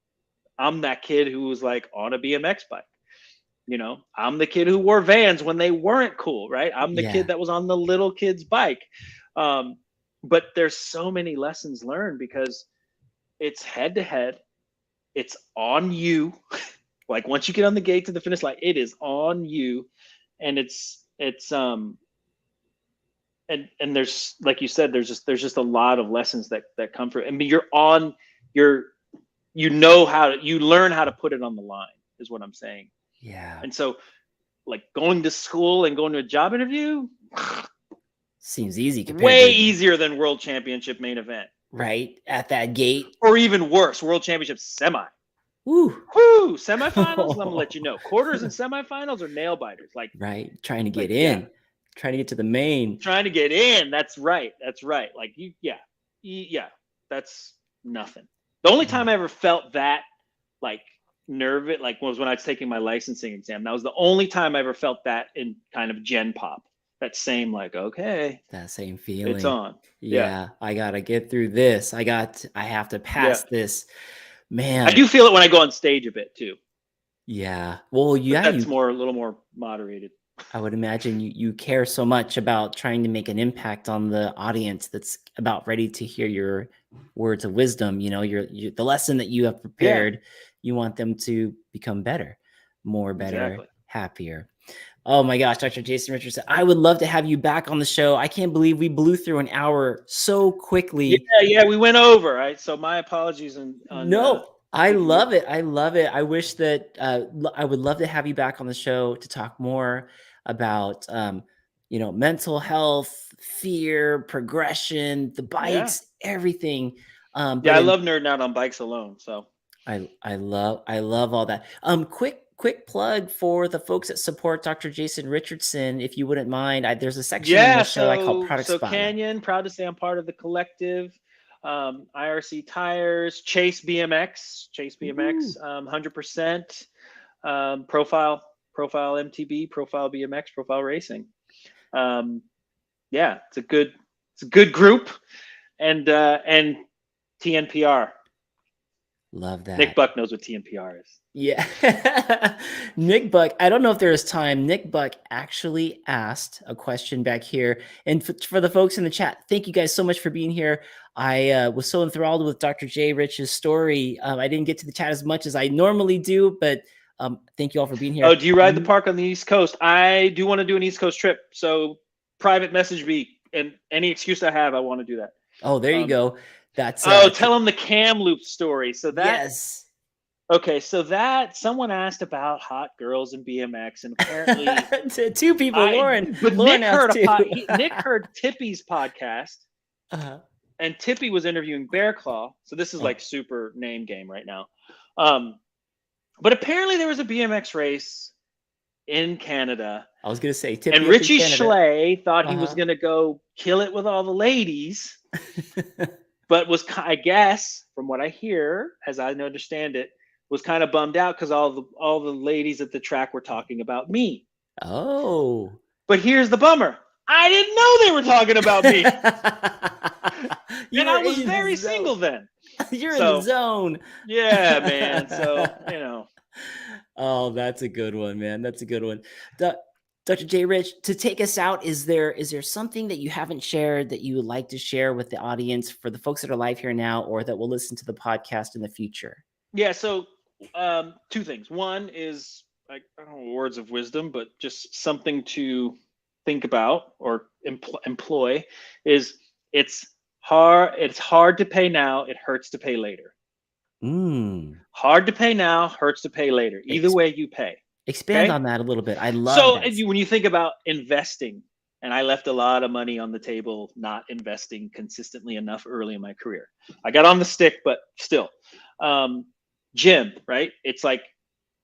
I'm that kid who was like on a BMX bike, I'm the kid who wore Vans when they weren't cool, right? I'm the kid that was on the little kid's bike. But there's so many lessons learned because it's head to head. It's on you. Like once you get on the gate to the finish line, it is on you. And and there's, like you said, there's just a lot of lessons that come through. I mean, you learn how to put it on the line is what I'm saying. Yeah. And so like going to school and going to a job interview seems easy. Way easier than World Championship main event. Right at that gate. Or even worse, World Championship semi. Woo. Semifinals, I'm gonna let you know. Quarters and semifinals are nail biters. Like trying to get in. Trying to get to the main. Trying to get in. That's right. Like that's nothing. The only time I ever felt that like nervous, like was when I was taking my licensing exam. That was the only time I ever felt that in kind of Gen Pop. That same like, okay. That same feeling. It's on. Yeah. I gotta get through this. I have to pass this. Man. I do feel it when I go on stage a bit too. Yeah. Well, that's a little more moderated. I would imagine you care so much about trying to make an impact on the audience that's about ready to hear your words of wisdom. The lesson that you have prepared, you want them to become better, happier. Oh my gosh, Dr. Jason Richardson, I would love to have you back on the show. I can't believe we blew through an hour so quickly. Yeah, we went over. Right? So my apologies. I love it. I wish that I would love to have you back on the show to talk more about mental health, fear, progression, the bikes, everything. I love nerding out on bikes alone. So I love all that. Quick plug for the folks that support Dr. Jason Richardson, if you wouldn't mind. There's a section in the show I call Product Spotlight. So Canyon, proud to say I'm part of the collective. IRC Tires, Chase BMX, 100%. Profile MTB, Profile BMX, Profile Racing. It's a good group, and TNPR. Love that. Nick Buck knows what TNPR is. Yeah. Nick Buck, I don't know if there's time. Nick Buck actually asked a question back here. And for the folks in the chat, thank you guys so much for being here. I was so enthralled with Dr. J. Rich's story. I didn't get to the chat as much as I normally do, but thank you all for being here. Oh, do you ride the park on the East Coast? I do want to do an East Coast trip. So private message me, and any excuse I have, I want to do that. Oh, there you go. That's tell them the cam loop story. So that yes. Okay, so that someone asked about hot girls in BMX, and apparently two people, Lauren. But Lauren Nick heard Tippy's podcast, and Tippy was interviewing Bear Claw. So this is like super name game right now. But apparently there was a BMX race in Canada. I was gonna say Tippy, and Richie Schley thought he was gonna go kill it with all the ladies. But I guess, from what I hear, as I understand it, was kind of bummed out because all the ladies at the track were talking about me. Oh. But here's the bummer. I didn't know they were talking about me. And I was very single then. You're in the zone. Yeah, man. So, Oh, that's a good one, man. That's a good one. Dr. J. Rich, to take us out, is there something that you haven't shared that you would like to share with the audience for the folks that are live here now or that will listen to the podcast in the future? Yeah, so two things. One is, I don't know, words of wisdom, but just something to think about or employ is it's hard to pay now, it hurts to pay later. Hard to pay now, hurts to pay later. Either way you pay. Expand on that a little bit. I love that. So when you think about investing, and I left a lot of money on the table not investing consistently enough early in my career. I got on the stick, but still. Gym, right? It's like,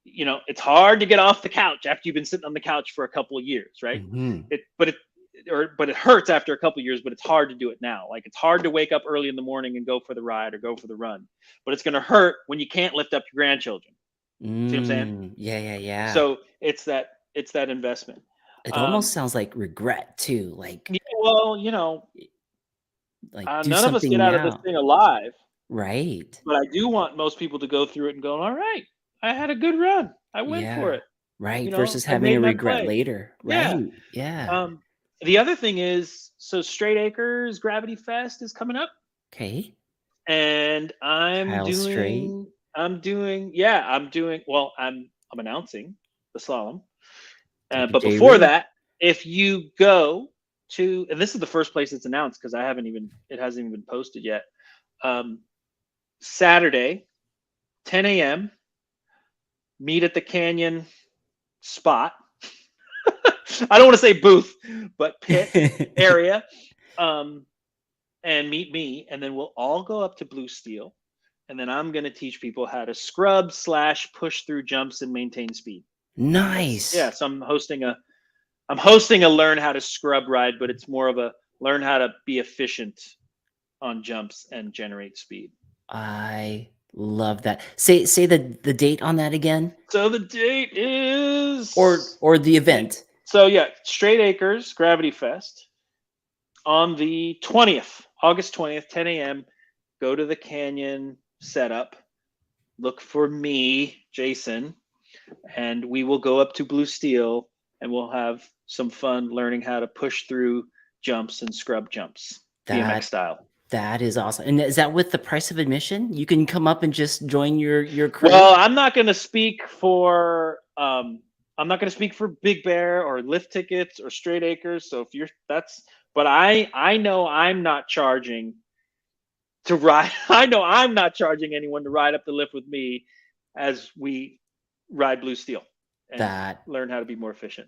it's hard to get off the couch after you've been sitting on the couch for a couple of years, right? But it hurts after a couple of years, but it's hard to do it now. Like it's hard to wake up early in the morning and go for the ride or go for the run, but it's going to hurt when you can't lift up your grandchildren. See what I'm saying? Yeah. So it's that investment. It almost sounds like regret too. Like, well, like none of us get out of this thing alive. Right. But I do want most people to go through it and go, all right, I had a good run. I went for it. Right. You know, Versus I having made a my regret play. later. Yeah. Right. Yeah. The other thing is, so Straight Acres Gravity Fest is coming up, Okay. and Kyle Straight. well, I'm announcing the slalom. Dr. But J. before Rich. that, if you go to, and this is the first place it's announced because it hasn't even been posted yet. Saturday, 10 a.m., meet at the Canyon spot. I don't want to say booth, but pit area, and meet me, and then we'll all go up to Blue Steel, and then I'm going to teach people how to scrub / push through jumps and maintain speed. Nice. So I'm hosting a learn how to scrub ride, but it's more of a learn how to be efficient on jumps and generate speed. I love that. Say the date on that again. So the date is or the event. So yeah, Straight Acres Gravity Fest on the 20th, August 20th, 10 a.m. Go to the Canyon setup. Look for me, Jason, and we will go up to Blue Steel and we'll have some fun learning how to push through jumps and scrub jumps, BMX style. That is awesome. And is that with the price of admission? You can come up and just join your crew? Well, I'm not going to speak for Big Bear or lift tickets or Straight Acres. So but I know I'm not charging to ride. I know I'm not charging anyone to ride up the lift with me as we ride Blue Steel and learn how to be more efficient.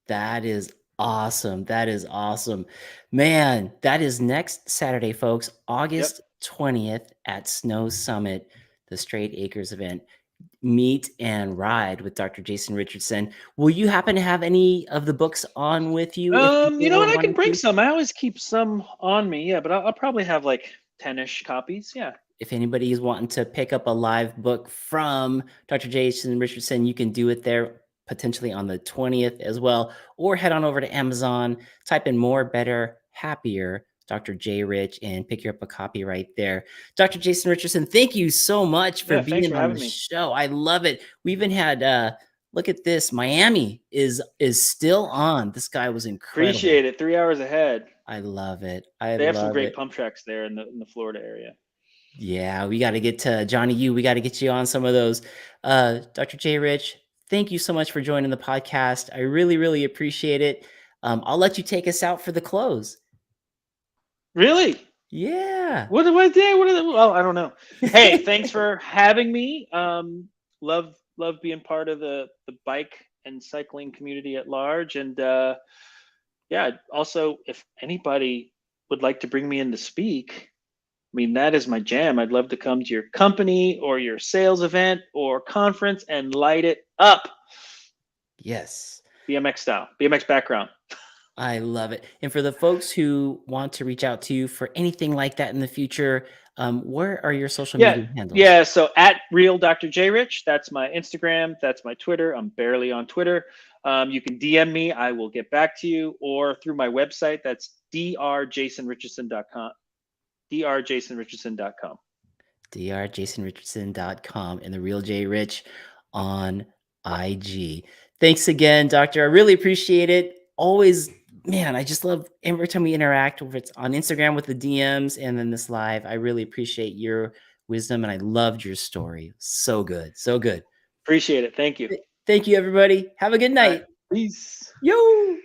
That is awesome. That is awesome. Man, that is next Saturday, folks, August 20th at Snow Summit, the Straight Acres event. Meet and ride with Dr. Jason Richardson. Will you happen to have any of the books on with you? You know what? I can bring some. I always keep some on me. Yeah, but I'll probably have like 10-ish copies. Yeah. If anybody is wanting to pick up a live book from Dr. Jason Richardson, you can do it there potentially on the 20th as well, or head on over to Amazon, type in More, Better, Happier, Dr. J. Rich, and pick you up a copy right there. Dr. Jason Richardson, thank you so much for being on the show. I love it. We even had, look at this, Miami is still on. This guy was incredible. Appreciate it. 3 hours ahead. I love it. They have some great pump tracks there in the Florida area. Yeah, we got to get to Johnny U. We got to get you on some of those. Dr. J. Rich, thank you so much for joining the podcast. I really, really appreciate it. I'll let you take us out for the close. Really? Yeah. What do I do? Well, I don't know. Hey, thanks for having me. Love being part of the bike and cycling community at large. And yeah, also, if anybody would like to bring me in to speak, I mean, that is my jam. I'd love to come to your company or your sales event or conference and light it up. Yes. BMX style, BMX background. I love it. And for the folks who want to reach out to you for anything like that in the future, where are your social media handles? Yeah, so at Real Dr. J Rich, that's my Instagram, that's my Twitter. I'm barely on Twitter. You can DM me, I will get back to you, or through my website, that's drjasonrichardson.com. drjasonrichardson.com. drjasonrichardson.com, and the Real J Rich on IG. Thanks again, Doctor. I really appreciate it. Always, man, I just love every time we interact, whether it's on Instagram with the DMs and then this live. I really appreciate your wisdom, and I loved your story. So good. So good. Appreciate it. Thank you. Thank you, everybody. Have a good night. Peace. Yo.